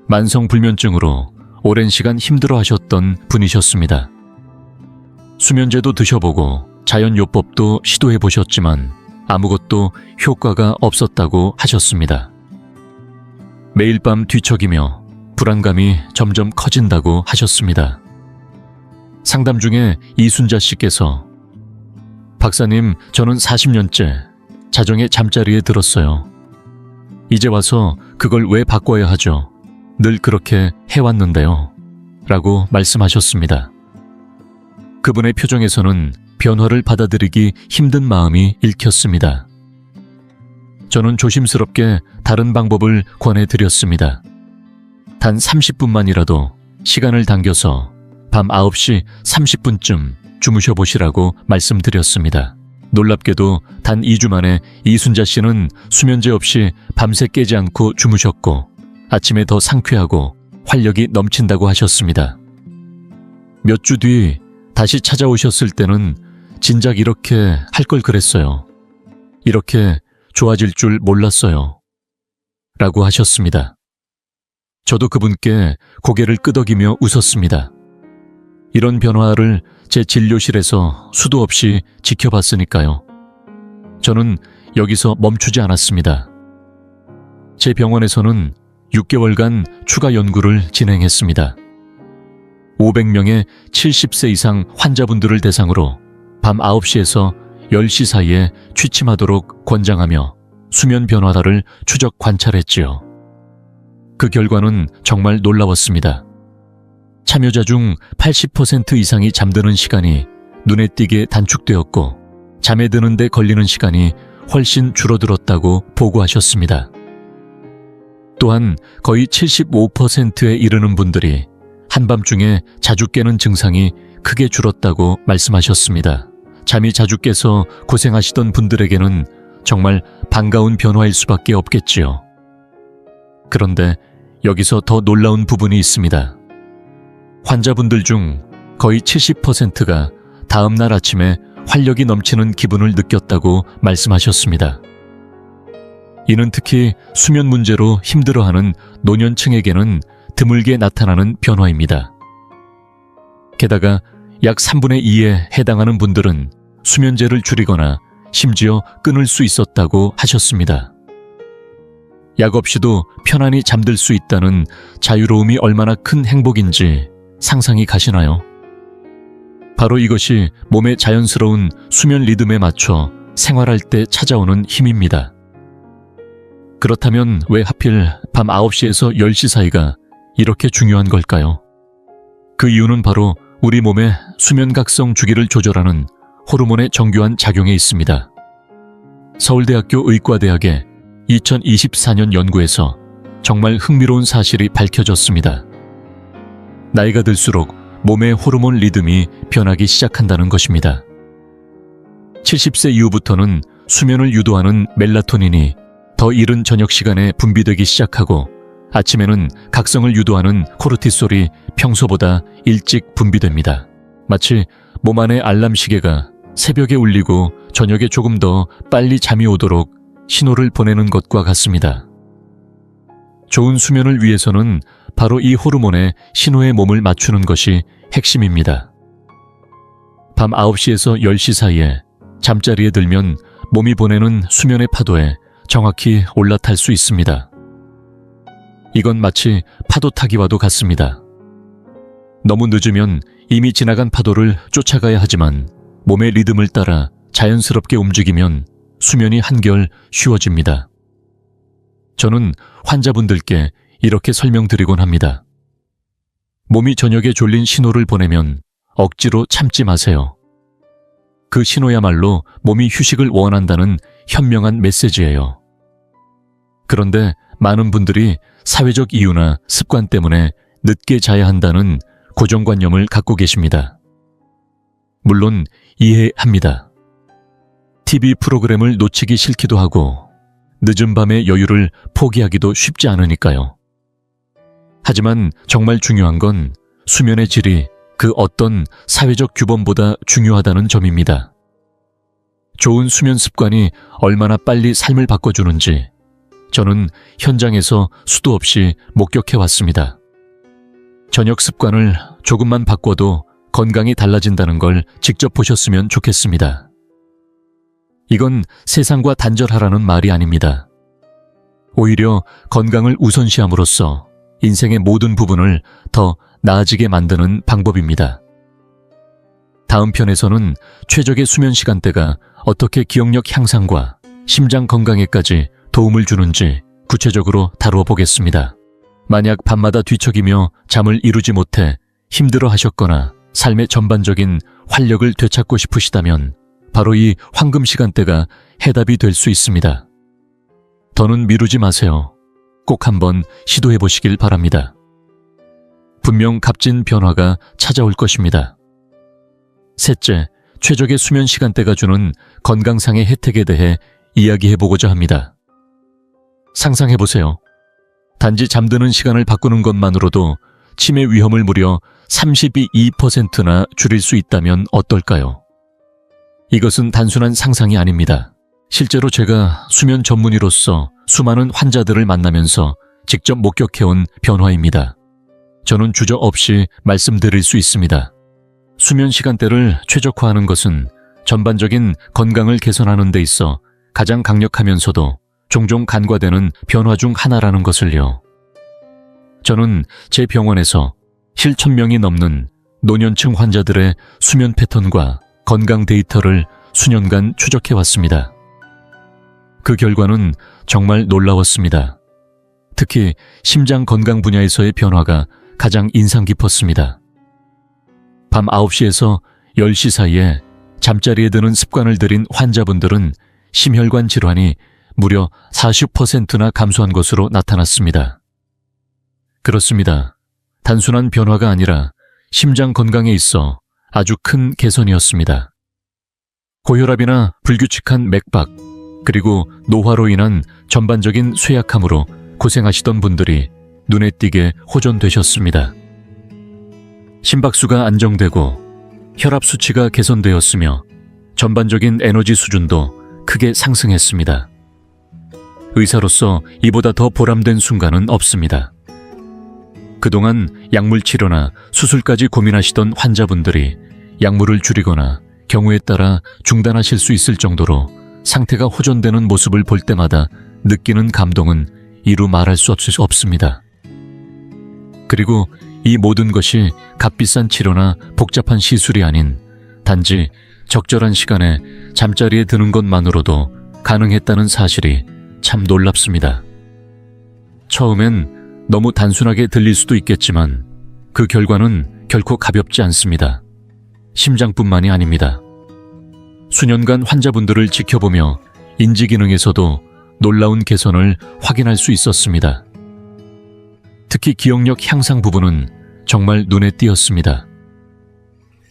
만성불면증으로 오랜 시간 힘들어하셨던 분이셨습니다. 수면제도 드셔보고 자연요법도 시도해보셨지만 아무것도 효과가 없었다고 하셨습니다. 매일 밤 뒤척이며 불안감이 점점 커진다고 하셨습니다. 상담 중에 이순자 씨께서 박사님, 저는 40년째 자정에 잠자리에 들었어요. 이제 와서 그걸 왜 바꿔야 하죠? 늘 그렇게 해왔는데요. 라고 말씀하셨습니다. 그분의 표정에서는 변화를 받아들이기 힘든 마음이 읽혔습니다. 저는 조심스럽게 다른 방법을 권해드렸습니다. 단 30분만이라도 시간을 당겨서 밤 9시 30분쯤 주무셔보시라고 말씀드렸습니다. 놀랍게도 단 2주 만에 이순자 씨는 수면제 없이 밤새 깨지 않고 주무셨고 아침에 더 상쾌하고 활력이 넘친다고 하셨습니다. 몇 주 뒤 다시 찾아오셨을 때는 진작 이렇게 할 걸 그랬어요. 이렇게 좋아질 줄 몰랐어요. 라고 하셨습니다. 저도 그분께 고개를 끄덕이며 웃었습니다. 이런 변화를 제 진료실에서 수도 없이 지켜봤으니까요. 저는 여기서 멈추지 않았습니다. 제 병원에서는 6개월간 추가 연구를 진행했습니다. 500명의 70세 이상 환자분들을 대상으로 밤 9시에서 10시 사이에 취침하도록 권장하며 수면 변화를 추적 관찰했지요. 그 결과는 정말 놀라웠습니다. 참여자 중 80% 이상이 잠드는 시간이 눈에 띄게 단축되었고 잠에 드는 데 걸리는 시간이 훨씬 줄어들었다고 보고하셨습니다. 또한 거의 75%에 이르는 분들이 한밤중에 자주 깨는 증상이 크게 줄었다고 말씀하셨습니다. 잠이 자주 깨서 고생하시던 분들에게는 정말 반가운 변화일 수밖에 없겠지요. 그런데 여기서 더 놀라운 부분이 있습니다. 환자분들 중 거의 70%가 다음날 아침에 활력이 넘치는 기분을 느꼈다고 말씀하셨습니다. 이는 특히 수면 문제로 힘들어하는 노년층에게는 드물게 나타나는 변화입니다. 게다가 약 3분의 2에 해당하는 분들은 수면제를 줄이거나 심지어 끊을 수 있었다고 하셨습니다. 약 없이도 편안히 잠들 수 있다는 자유로움이 얼마나 큰 행복인지 상상이 가시나요? 바로 이것이 몸의 자연스러운 수면 리듬에 맞춰 생활할 때 찾아오는 힘입니다. 그렇다면 왜 하필 밤 9시에서 10시 사이가 이렇게 중요한 걸까요? 그 이유는 바로 우리 몸의 수면각성 주기를 조절하는 호르몬의 정교한 작용에 있습니다. 서울대학교 의과대학의 2024년 연구에서 정말 흥미로운 사실이 밝혀졌습니다. 나이가 들수록 몸의 호르몬 리듬이 변하기 시작한다는 것입니다. 70세 이후부터는 수면을 유도하는 멜라토닌이 더 이른 저녁 시간에 분비되기 시작하고 아침에는 각성을 유도하는 코르티솔이 평소보다 일찍 분비됩니다. 마치 몸 안의 알람 시계가 새벽에 울리고 저녁에 조금 더 빨리 잠이 오도록 신호를 보내는 것과 같습니다. 좋은 수면을 위해서는 바로 이 호르몬의 신호에 몸을 맞추는 것이 핵심입니다. 밤 9시에서 10시 사이에 잠자리에 들면 몸이 보내는 수면의 파도에 정확히 올라탈 수 있습니다. 이건 마치 파도 타기와도 같습니다. 너무 늦으면 이미 지나간 파도를 쫓아가야 하지만 몸의 리듬을 따라 자연스럽게 움직이면 수면이 한결 쉬워집니다. 저는 환자분들께 이렇게 설명드리곤 합니다. 몸이 저녁에 졸린 신호를 보내면 억지로 참지 마세요. 그 신호야말로 몸이 휴식을 원한다는 현명한 메시지예요. 그런데 많은 분들이 사회적 이유나 습관 때문에 늦게 자야 한다는 고정관념을 갖고 계십니다. 물론 이해합니다. TV 프로그램을 놓치기 싫기도 하고 늦은 밤의 여유를 포기하기도 쉽지 않으니까요. 하지만 정말 중요한 건 수면의 질이 그 어떤 사회적 규범보다 중요하다는 점입니다. 좋은 수면 습관이 얼마나 빨리 삶을 바꿔주는지 저는 현장에서 수도 없이 목격해왔습니다. 저녁 습관을 조금만 바꿔도 건강이 달라진다는 걸 직접 보셨으면 좋겠습니다. 이건 세상과 단절하라는 말이 아닙니다. 오히려 건강을 우선시함으로써 인생의 모든 부분을 더 나아지게 만드는 방법입니다. 다음 편에서는 최적의 수면 시간대가 어떻게 기억력 향상과 심장 건강에까지 도움을 주는지 구체적으로 다루어 보겠습니다. 만약 밤마다 뒤척이며 잠을 이루지 못해 힘들어 하셨거나 삶의 전반적인 활력을 되찾고 싶으시다면 바로 이 황금 시간대가 해답이 될 수 있습니다. 더는 미루지 마세요. 꼭 한번 시도해 보시길 바랍니다. 분명 값진 변화가 찾아올 것입니다. 셋째, 최적의 수면 시간대가 주는 건강상의 혜택에 대해 이야기해 보고자 합니다. 상상해 보세요. 단지 잠드는 시간을 바꾸는 것만으로도 치매 위험을 무려 32% 줄일 수 있다면 어떨까요? 이것은 단순한 상상이 아닙니다. 실제로 제가 수면 전문의로서 수많은 환자들을 만나면서 직접 목격해온 변화입니다. 저는 주저없이 말씀드릴 수 있습니다. 수면 시간대를 최적화하는 것은 전반적인 건강을 개선하는 데 있어 가장 강력하면서도 종종 간과되는 변화 중 하나라는 것을요. 저는 제 병원에서 7,000명이 넘는 노년층 환자들의 수면 패턴과 건강 데이터를 수년간 추적해왔습니다. 그 결과는 정말 놀라웠습니다. 특히 심장 건강 분야에서의 변화가 가장 인상 깊었습니다. 밤 9시에서 10시 사이에 잠자리에 드는 습관을 들인 환자분들은 심혈관 질환이 무려 40%나 감소한 것으로 나타났습니다. 그렇습니다. 단순한 변화가 아니라 심장 건강에 있어 아주 큰 개선이었습니다. 고혈압이나 불규칙한 맥박, 그리고 노화로 인한 전반적인 쇠약함으로 고생하시던 분들이 눈에 띄게 호전되셨습니다. 심박수가 안정되고 혈압 수치가 개선되었으며 전반적인 에너지 수준도 크게 상승했습니다. 의사로서 이보다 더 보람된 순간은 없습니다. 그동안 약물 치료나 수술까지 고민하시던 환자분들이 약물을 줄이거나 경우에 따라 중단하실 수 있을 정도로 상태가 호전되는 모습을 볼 때마다 느끼는 감동은 이루 말할 수 없습니다. 그리고 이 모든 것이 값비싼 치료나 복잡한 시술이 아닌 단지 적절한 시간에 잠자리에 드는 것만으로도 가능했다는 사실이 참 놀랍습니다. 처음엔 너무 단순하게 들릴 수도 있겠지만 그 결과는 결코 가볍지 않습니다. 심장뿐만이 아닙니다. 수년간 환자분들을 지켜보며 인지기능에서도 놀라운 개선을 확인할 수 있었습니다. 특히 기억력 향상 부분은 정말 눈에 띄었습니다.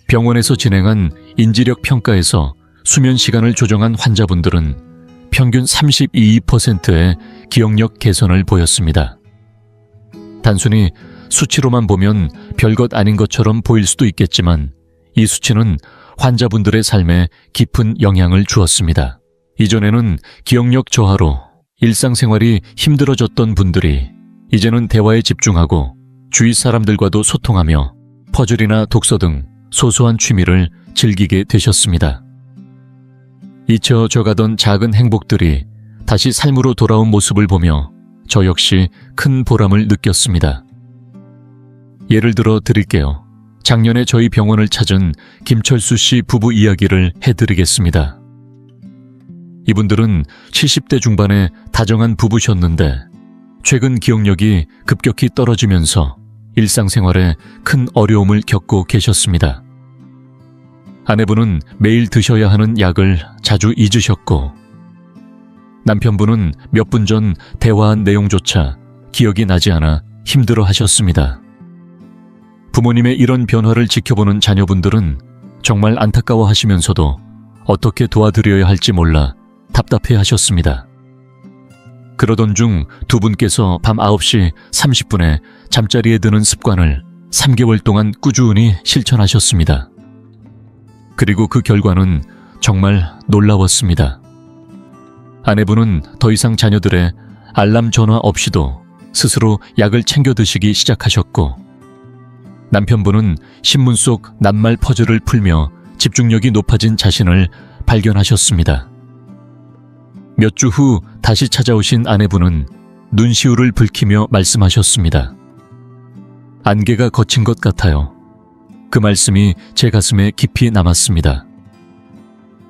병원에서 진행한 인지력 평가에서 수면 시간을 조정한 환자분들은 평균 32%의 기억력 개선을 보였습니다. 단순히 수치로만 보면 별것 아닌 것처럼 보일 수도 있겠지만 이 수치는 환자분들의 삶에 깊은 영향을 주었습니다. 이전에는 기억력 저하로 일상생활이 힘들어졌던 분들이 이제는 대화에 집중하고 주위 사람들과도 소통하며 퍼즐이나 독서 등 소소한 취미를 즐기게 되셨습니다. 잊혀져가던 작은 행복들이 다시 삶으로 돌아온 모습을 보며 저 역시 큰 보람을 느꼈습니다. 예를 들어 드릴게요. 작년에 저희 병원을 찾은 김철수 씨 부부 이야기를 해드리겠습니다. 이분들은 70대 중반의 다정한 부부셨는데 최근 기억력이 급격히 떨어지면서 일상생활에 큰 어려움을 겪고 계셨습니다. 아내분은 매일 드셔야 하는 약을 자주 잊으셨고, 남편분은 몇 분 전 대화한 내용조차 기억이 나지 않아 힘들어 하셨습니다. 부모님의 이런 변화를 지켜보는 자녀분들은 정말 안타까워 하시면서도 어떻게 도와드려야 할지 몰라 답답해 하셨습니다. 그러던 중 두 분께서 밤 9시 30분에 잠자리에 드는 습관을 3개월 동안 꾸준히 실천하셨습니다. 그리고 그 결과는 정말 놀라웠습니다. 아내분은 더 이상 자녀들의 알람 전화 없이도 스스로 약을 챙겨 드시기 시작하셨고, 남편분은 신문 속 낱말 퍼즐을 풀며 집중력이 높아진 자신을 발견하셨습니다. 몇 주 후 다시 찾아오신 아내분은 눈시울을 붉히며 말씀하셨습니다. 안개가 걷힌 것 같아요. 그 말씀이 제 가슴에 깊이 남았습니다.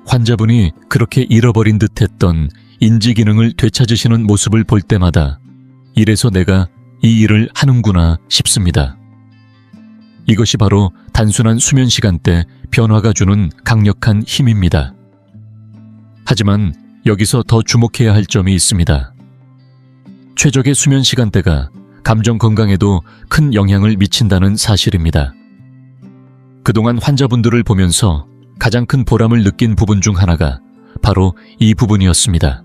환자분이 그렇게 잃어버린 듯했던 인지 기능을 되찾으시는 모습을 볼 때마다 이래서 내가 이 일을 하는구나 싶습니다. 이것이 바로 단순한 수면 시간대 변화가 주는 강력한 힘입니다. 하지만 여기서 더 주목해야 할 점이 있습니다. 최적의 수면 시간대가 감정 건강에도 큰 영향을 미친다는 사실입니다. 그동안 환자분들을 보면서 가장 큰 보람을 느낀 부분 중 하나가 바로 이 부분이었습니다.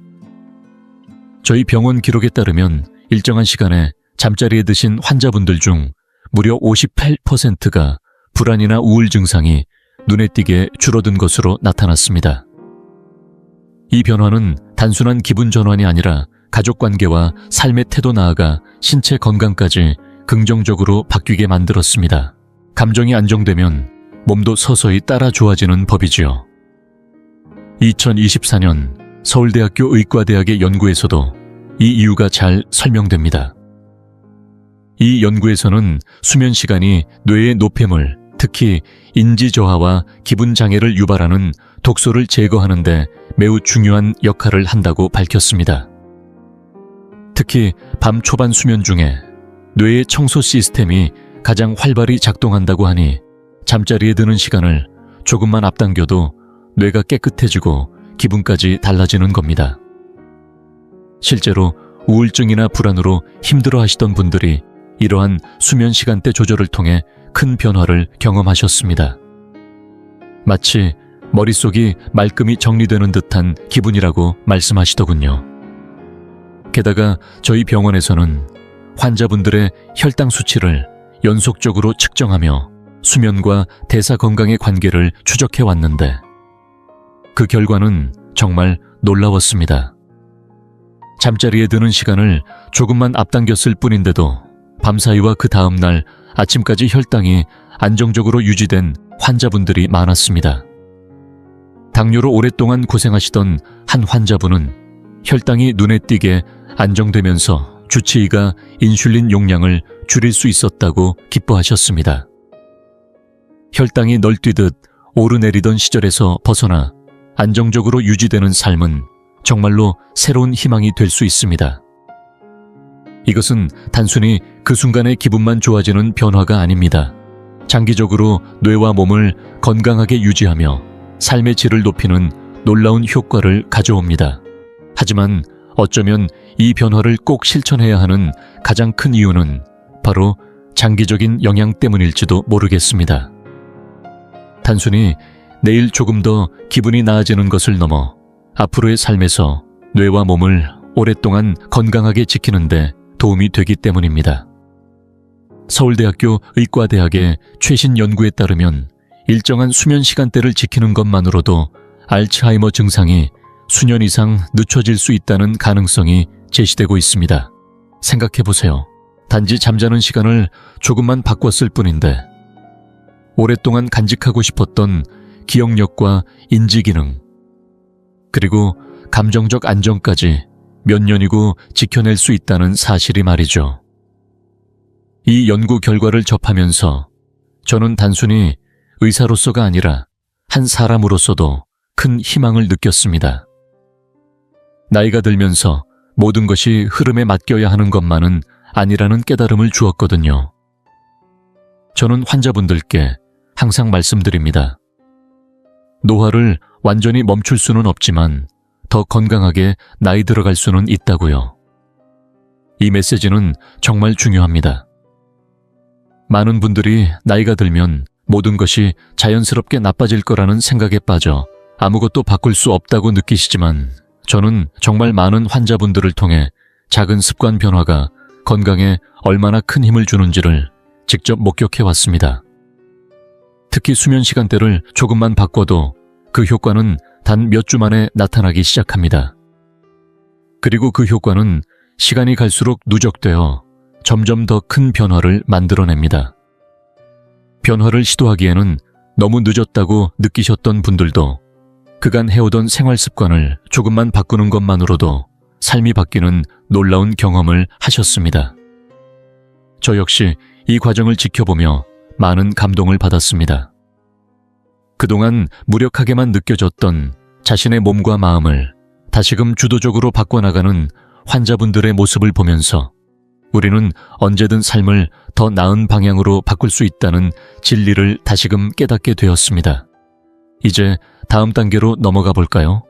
저희 병원 기록에 따르면 일정한 시간에 잠자리에 드신 환자분들 중 무려 58%가 불안이나 우울 증상이 눈에 띄게 줄어든 것으로 나타났습니다. 이 변화는 단순한 기분 전환이 아니라 가족관계와 삶의 태도 나아가 신체 건강까지 긍정적으로 바뀌게 만들었습니다. 감정이 안정되면 몸도 서서히 따라 좋아지는 법이지요. 2024년 서울대학교 의과대학의 연구에서도 이 이유가 잘 설명됩니다. 이 연구에서는 수면 시간이 뇌의 노폐물, 특히 인지저하와 기분장애를 유발하는 독소를 제거하는 데 매우 중요한 역할을 한다고 밝혔습니다. 특히 밤 초반 수면 중에 뇌의 청소 시스템이 가장 활발히 작동한다고 하니 잠자리에 드는 시간을 조금만 앞당겨도 뇌가 깨끗해지고 기분까지 달라지는 겁니다. 실제로 우울증이나 불안으로 힘들어하시던 분들이 이러한 수면 시간대 조절을 통해 큰 변화를 경험하셨습니다. 마치 머릿속이 말끔히 정리되는 듯한 기분이라고 말씀하시더군요. 게다가 저희 병원에서는 환자분들의 혈당 수치를 연속적으로 측정하며 수면과 대사 건강의 관계를 추적해 왔는데 그 결과는 정말 놀라웠습니다. 잠자리에 드는 시간을 조금만 앞당겼을 뿐인데도 밤사이와 그 다음 날 아침까지 혈당이 안정적으로 유지된 환자분들이 많았습니다. 당뇨로 오랫동안 고생하시던 한 환자분은 혈당이 눈에 띄게 안정되면서 주치의가 인슐린 용량을 줄일 수 있었다고 기뻐하셨습니다. 혈당이 널뛰듯 오르내리던 시절에서 벗어나 안정적으로 유지되는 삶은 정말로 새로운 희망이 될 수 있습니다. 이것은 단순히 그 순간의 기분만 좋아지는 변화가 아닙니다. 장기적으로 뇌와 몸을 건강하게 유지하며 삶의 질을 높이는 놀라운 효과를 가져옵니다. 하지만 어쩌면 이 변화를 꼭 실천해야 하는 가장 큰 이유는 바로 장기적인 영향 때문일지도 모르겠습니다. 단순히 내일 조금 더 기분이 나아지는 것을 넘어 앞으로의 삶에서 뇌와 몸을 오랫동안 건강하게 지키는데 도움이 되기 때문입니다. 서울대학교 의과대학의 최신 연구에 따르면 일정한 수면 시간대를 지키는 것만으로도 알츠하이머 증상이 수년 이상 늦춰질 수 있다는 가능성이 제시되고 있습니다. 생각해보세요. 단지 잠자는 시간을 조금만 바꿨을 뿐인데 오랫동안 간직하고 싶었던 기억력과 인지기능, 그리고 감정적 안정까지 몇 년이고 지켜낼 수 있다는 사실이 말이죠. 이 연구 결과를 접하면서 저는 단순히 의사로서가 아니라 한 사람으로서도 큰 희망을 느꼈습니다. 나이가 들면서 모든 것이 흐름에 맡겨야 하는 것만은 아니라는 깨달음을 주었거든요. 저는 환자분들께 항상 말씀드립니다. 노화를 완전히 멈출 수는 없지만 더 건강하게 나이 들어갈 수는 있다고요. 이 메시지는 정말 중요합니다. 많은 분들이 나이가 들면 모든 것이 자연스럽게 나빠질 거라는 생각에 빠져 아무것도 바꿀 수 없다고 느끼시지만 저는 정말 많은 환자분들을 통해 작은 습관 변화가 건강에 얼마나 큰 힘을 주는지를 직접 목격해 왔습니다. 특히 수면 시간대를 조금만 바꿔도 그 효과는 단 몇 주 만에 나타나기 시작합니다. 그리고 그 효과는 시간이 갈수록 누적되어 점점 더 큰 변화를 만들어냅니다. 변화를 시도하기에는 너무 늦었다고 느끼셨던 분들도 그간 해오던 생활 습관을 조금만 바꾸는 것만으로도 삶이 바뀌는 놀라운 경험을 하셨습니다. 저 역시 이 과정을 지켜보며 많은 감동을 받았습니다. 그동안 무력하게만 느껴졌던 자신의 몸과 마음을 다시금 주도적으로 바꿔나가는 환자분들의 모습을 보면서 우리는 언제든 삶을 더 나은 방향으로 바꿀 수 있다는 진리를 다시금 깨닫게 되었습니다. 이제 다음 단계로 넘어가 볼까요?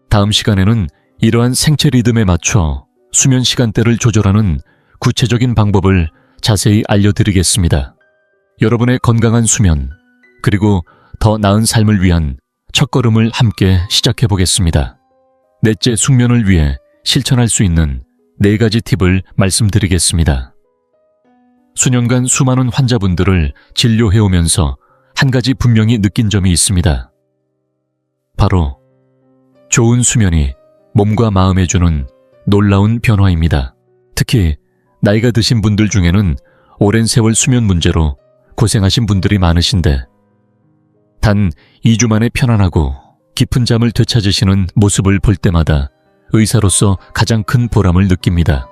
다음 시간에는 이러한 생체 리듬에 맞춰 수면 시간대를 조절하는 구체적인 방법을 자세히 알려드리겠습니다. 여러분의 건강한 수면, 그리고 더 나은 삶을 위한 첫걸음을 함께 시작해 보겠습니다. 넷째 숙면을 위해 실천할 수 있는 4가지 팁을 말씀드리겠습니다. 수년간 수많은 환자분들을 진료해오면서 한 가지 분명히 느낀 점이 있습니다. 바로 좋은 수면이 몸과 마음에 주는 놀라운 변화입니다. 특히 나이가 드신 분들 중에는 오랜 세월 수면 문제로 고생하신 분들이 많으신데 단 2주 만에 편안하고 깊은 잠을 되찾으시는 모습을 볼 때마다 의사로서 가장 큰 보람을 느낍니다.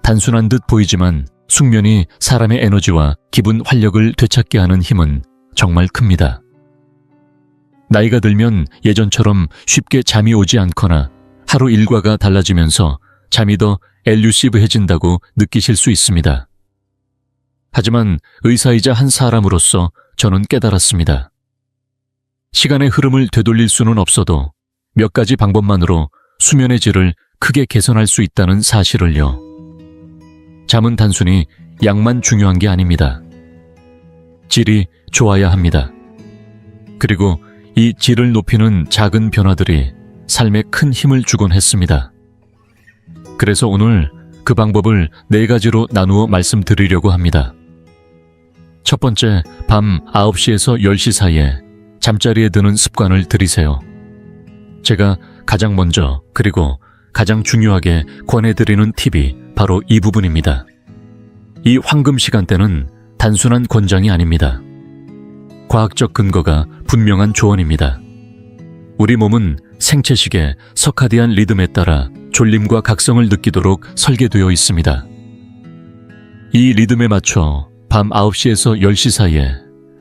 단순한 듯 보이지만 숙면이 사람의 에너지와 기분 활력을 되찾게 하는 힘은 정말 큽니다. 나이가 들면 예전처럼 쉽게 잠이 오지 않거나 하루 일과가 달라지면서 잠이 더 엘루시브해진다고 느끼실 수 있습니다. 하지만 의사이자 한 사람으로서 저는 깨달았습니다. 시간의 흐름을 되돌릴 수는 없어도 몇 가지 방법만으로 수면의 질을 크게 개선할 수 있다는 사실을요. 잠은 단순히 양만 중요한 게 아닙니다. 질이 좋아야 합니다. 그리고 이 질을 높이는 작은 변화들이 삶에 큰 힘을 주곤 했습니다. 그래서 오늘 그 방법을 4가지로 나누어 말씀드리려고 합니다. 첫 번째, 밤 9시에서 10시 사이에 잠자리에 드는 습관을 들이세요. 제가 가장 먼저 그리고 가장 중요하게 권해드리는 팁이 바로 이 부분입니다. 이 황금 시간대는 단순한 권장이 아닙니다. 과학적 근거가 분명한 조언입니다. 우리 몸은 생체식의 서카디안 리듬에 따라 졸림과 각성을 느끼도록 설계되어 있습니다. 이 리듬에 맞춰 밤 9시에서 10시 사이에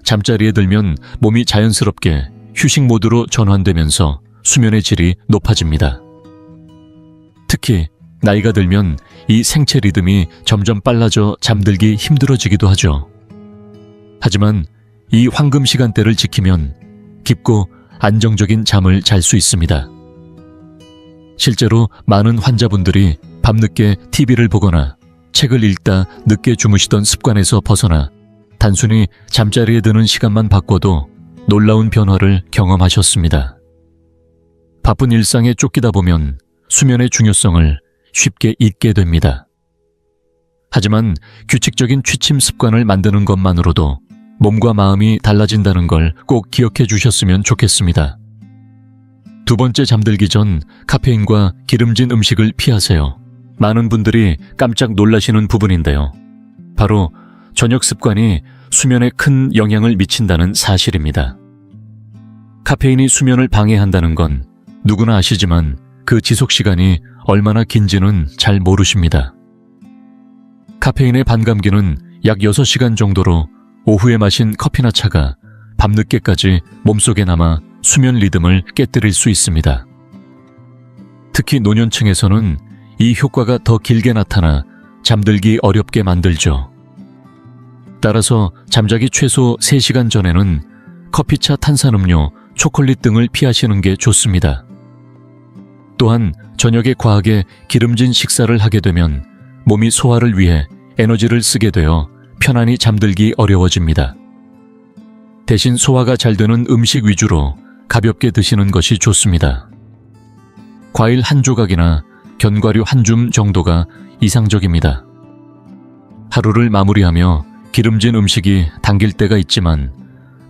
잠자리에 들면 몸이 자연스럽게 휴식 모드로 전환되면서 수면의 질이 높아집니다. 특히 나이가 들면 이 생체 리듬이 점점 빨라져 잠들기 힘들어지기도 하죠. 하지만 이 황금 시간대를 지키면 깊고 안정적인 잠을 잘 수 있습니다. 실제로 많은 환자분들이 밤늦게 TV를 보거나 책을 읽다 늦게 주무시던 습관에서 벗어나 단순히 잠자리에 드는 시간만 바꿔도 놀라운 변화를 경험하셨습니다. 바쁜 일상에 쫓기다 보면 수면의 중요성을 쉽게 잊게 됩니다. 하지만 규칙적인 취침 습관을 만드는 것만으로도 몸과 마음이 달라진다는 걸 꼭 기억해 주셨으면 좋겠습니다. 두 번째, 잠들기 전 카페인과 기름진 음식을 피하세요. 많은 분들이 깜짝 놀라시는 부분인데요. 바로 저녁 습관이 수면에 큰 영향을 미친다는 사실입니다. 카페인이 수면을 방해한다는 건 누구나 아시지만 그 지속 시간이 얼마나 긴지는 잘 모르십니다. 카페인의 반감기는 약 6시간 정도로 오후에 마신 커피나 차가 밤늦게까지 몸속에 남아 수면 리듬을 깨뜨릴 수 있습니다. 특히 노년층에서는 이 효과가 더 길게 나타나 잠들기 어렵게 만들죠. 따라서 잠자기 최소 3시간 전에는 커피차, 탄산음료, 초콜릿 등을 피하시는 게 좋습니다. 또한 저녁에 과하게 기름진 식사를 하게 되면 몸이 소화를 위해 에너지를 쓰게 되어 편안히 잠들기 어려워집니다. 대신 소화가 잘 되는 음식 위주로 가볍게 드시는 것이 좋습니다. 과일 한 조각이나 견과류 한 줌 정도가 이상적입니다. 하루를 마무리하며 기름진 음식이 당길 때가 있지만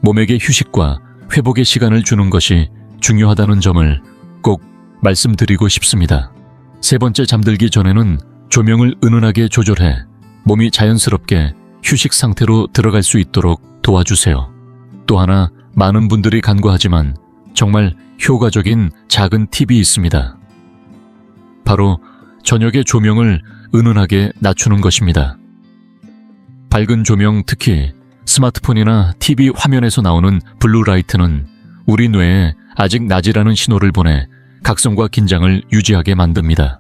몸에게 휴식과 회복의 시간을 주는 것이 중요하다는 점을 꼭 말씀드리고 싶습니다. 세 번째, 잠들기 전에는 조명을 은은하게 조절해 몸이 자연스럽게 휴식 상태로 들어갈 수 있도록 도와주세요. 또 하나, 많은 분들이 간과하지만 정말 효과적인 작은 팁이 있습니다. 바로 저녁에 조명을 은은하게 낮추는 것입니다. 밝은 조명, 특히 스마트폰이나 TV 화면에서 나오는 블루라이트는 우리 뇌에 아직 낮이라는 신호를 보내 각성과 긴장을 유지하게 만듭니다.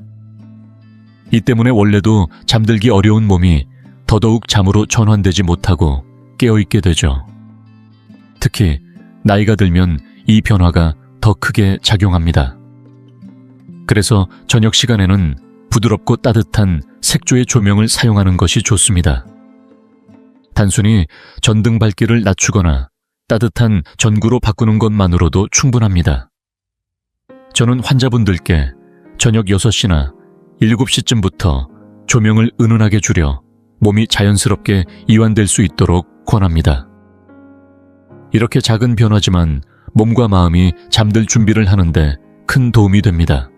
이 때문에 원래도 잠들기 어려운 몸이 더더욱 잠으로 전환되지 못하고 깨어있게 되죠. 특히 나이가 들면 이 변화가 더 크게 작용합니다. 그래서 저녁 시간에는 부드럽고 따뜻한 색조의 조명을 사용하는 것이 좋습니다. 단순히 전등 밝기를 낮추거나 따뜻한 전구로 바꾸는 것만으로도 충분합니다. 저는 환자분들께 저녁 6시나 7시쯤부터 조명을 은은하게 줄여 몸이 자연스럽게 이완될 수 있도록 권합니다. 이렇게 작은 변화지만 몸과 마음이 잠들 준비를 하는데 큰 도움이 됩니다.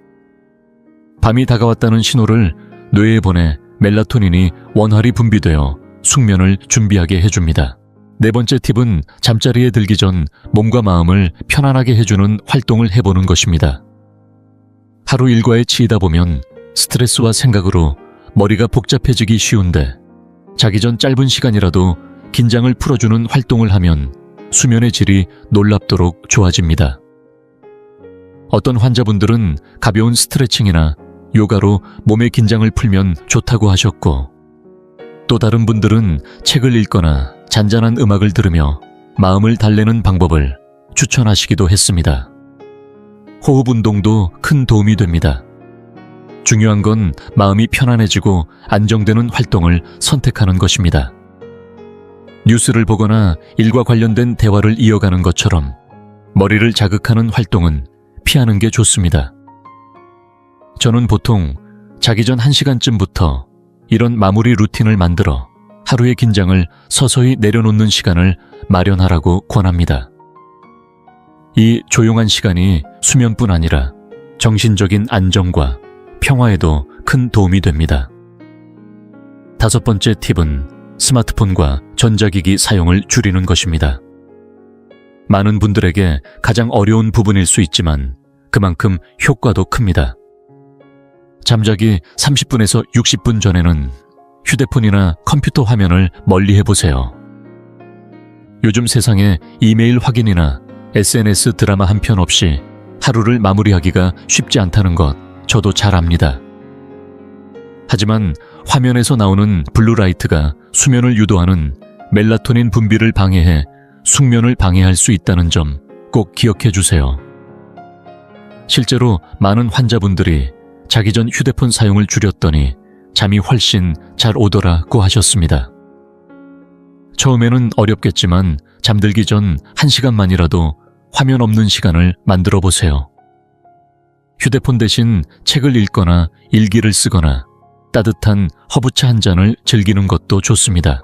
밤이 다가왔다는 신호를 뇌에 보내 멜라토닌이 원활히 분비되어 숙면을 준비하게 해줍니다. 네 번째 팁은 잠자리에 들기 전 몸과 마음을 편안하게 해주는 활동을 해보는 것입니다. 하루 일과에 치이다 보면 스트레스와 생각으로 머리가 복잡해지기 쉬운데 자기 전 짧은 시간이라도 긴장을 풀어주는 활동을 하면 수면의 질이 놀랍도록 좋아집니다. 어떤 환자분들은 가벼운 스트레칭이나 요가로 몸의 긴장을 풀면 좋다고 하셨고, 또 다른 분들은 책을 읽거나 잔잔한 음악을 들으며 마음을 달래는 방법을 추천하시기도 했습니다. 호흡 운동도 큰 도움이 됩니다. 중요한 건 마음이 편안해지고 안정되는 활동을 선택하는 것입니다. 뉴스를 보거나 일과 관련된 대화를 이어가는 것처럼 머리를 자극하는 활동은 피하는 게 좋습니다. 저는 보통 자기 전 1시간쯤부터 이런 마무리 루틴을 만들어 하루의 긴장을 서서히 내려놓는 시간을 마련하라고 권합니다. 이 조용한 시간이 수면뿐 아니라 정신적인 안정과 평화에도 큰 도움이 됩니다. 다섯 번째 팁은 스마트폰과 전자기기 사용을 줄이는 것입니다. 많은 분들에게 가장 어려운 부분일 수 있지만 그만큼 효과도 큽니다. 잠자기 30분에서 60분 전에는 휴대폰이나 컴퓨터 화면을 멀리 해보세요. 요즘 세상에 이메일 확인이나 SNS 드라마 한 편 없이 하루를 마무리하기가 쉽지 않다는 것 저도 잘 압니다. 하지만 화면에서 나오는 블루라이트가 수면을 유도하는 멜라토닌 분비를 방해해 숙면을 방해할 수 있다는 점 꼭 기억해 주세요. 실제로 많은 환자분들이 자기 전 휴대폰 사용을 줄였더니 잠이 훨씬 잘 오더라고 하셨습니다. 처음에는 어렵겠지만 잠들기 전 1시간만이라도 화면 없는 시간을 만들어 보세요. 휴대폰 대신 책을 읽거나 일기를 쓰거나 따뜻한 허브차 한 잔을 즐기는 것도 좋습니다.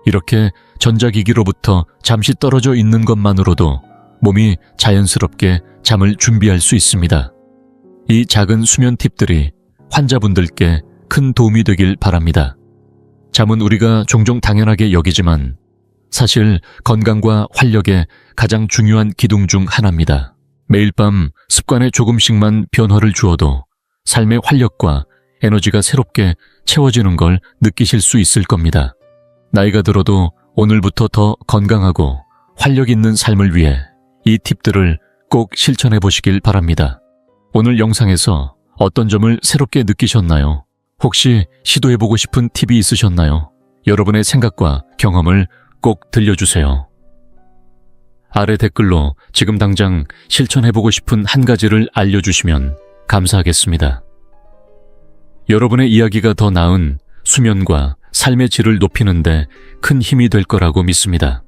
이렇게 전자기기로부터 잠시 떨어져 있는 것만으로도 몸이 자연스럽게 잠을 준비할 수 있습니다. 이 작은 수면 팁들이 환자분들께 큰 도움이 되길 바랍니다. 잠은 우리가 종종 당연하게 여기지만 사실 건강과 활력의 가장 중요한 기둥 중 하나입니다. 매일 밤 습관에 조금씩만 변화를 주어도 삶의 활력과 에너지가 새롭게 채워지는 걸 느끼실 수 있을 겁니다. 나이가 들어도 오늘부터 더 건강하고 활력 있는 삶을 위해 이 팁들을 꼭 실천해 보시길 바랍니다. 오늘 영상에서 어떤 점을 새롭게 느끼셨나요? 혹시 시도해보고 싶은 팁이 있으셨나요? 여러분의 생각과 경험을 꼭 들려주세요. 아래 댓글로 지금 당장 실천해보고 싶은 한 가지를 알려주시면 감사하겠습니다. 여러분의 이야기가 더 나은 수면과 삶의 질을 높이는데 큰 힘이 될 거라고 믿습니다.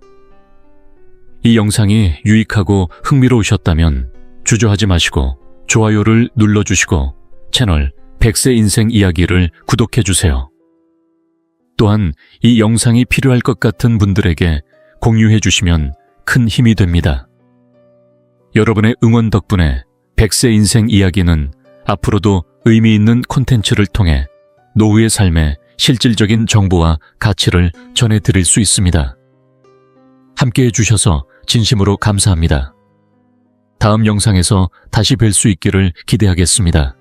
이 영상이 유익하고 흥미로우셨다면 주저하지 마시고 좋아요를 눌러주시고 채널 100세 인생 이야기를 구독해주세요. 또한 이 영상이 필요할 것 같은 분들에게 공유해주시면 큰 힘이 됩니다. 여러분의 응원 덕분에 100세 인생 이야기는 앞으로도 의미 있는 콘텐츠를 통해 노후의 삶에 실질적인 정보와 가치를 전해드릴 수 있습니다. 함께해 주셔서 진심으로 감사합니다. 다음 영상에서 다시 뵐 수 있기를 기대하겠습니다.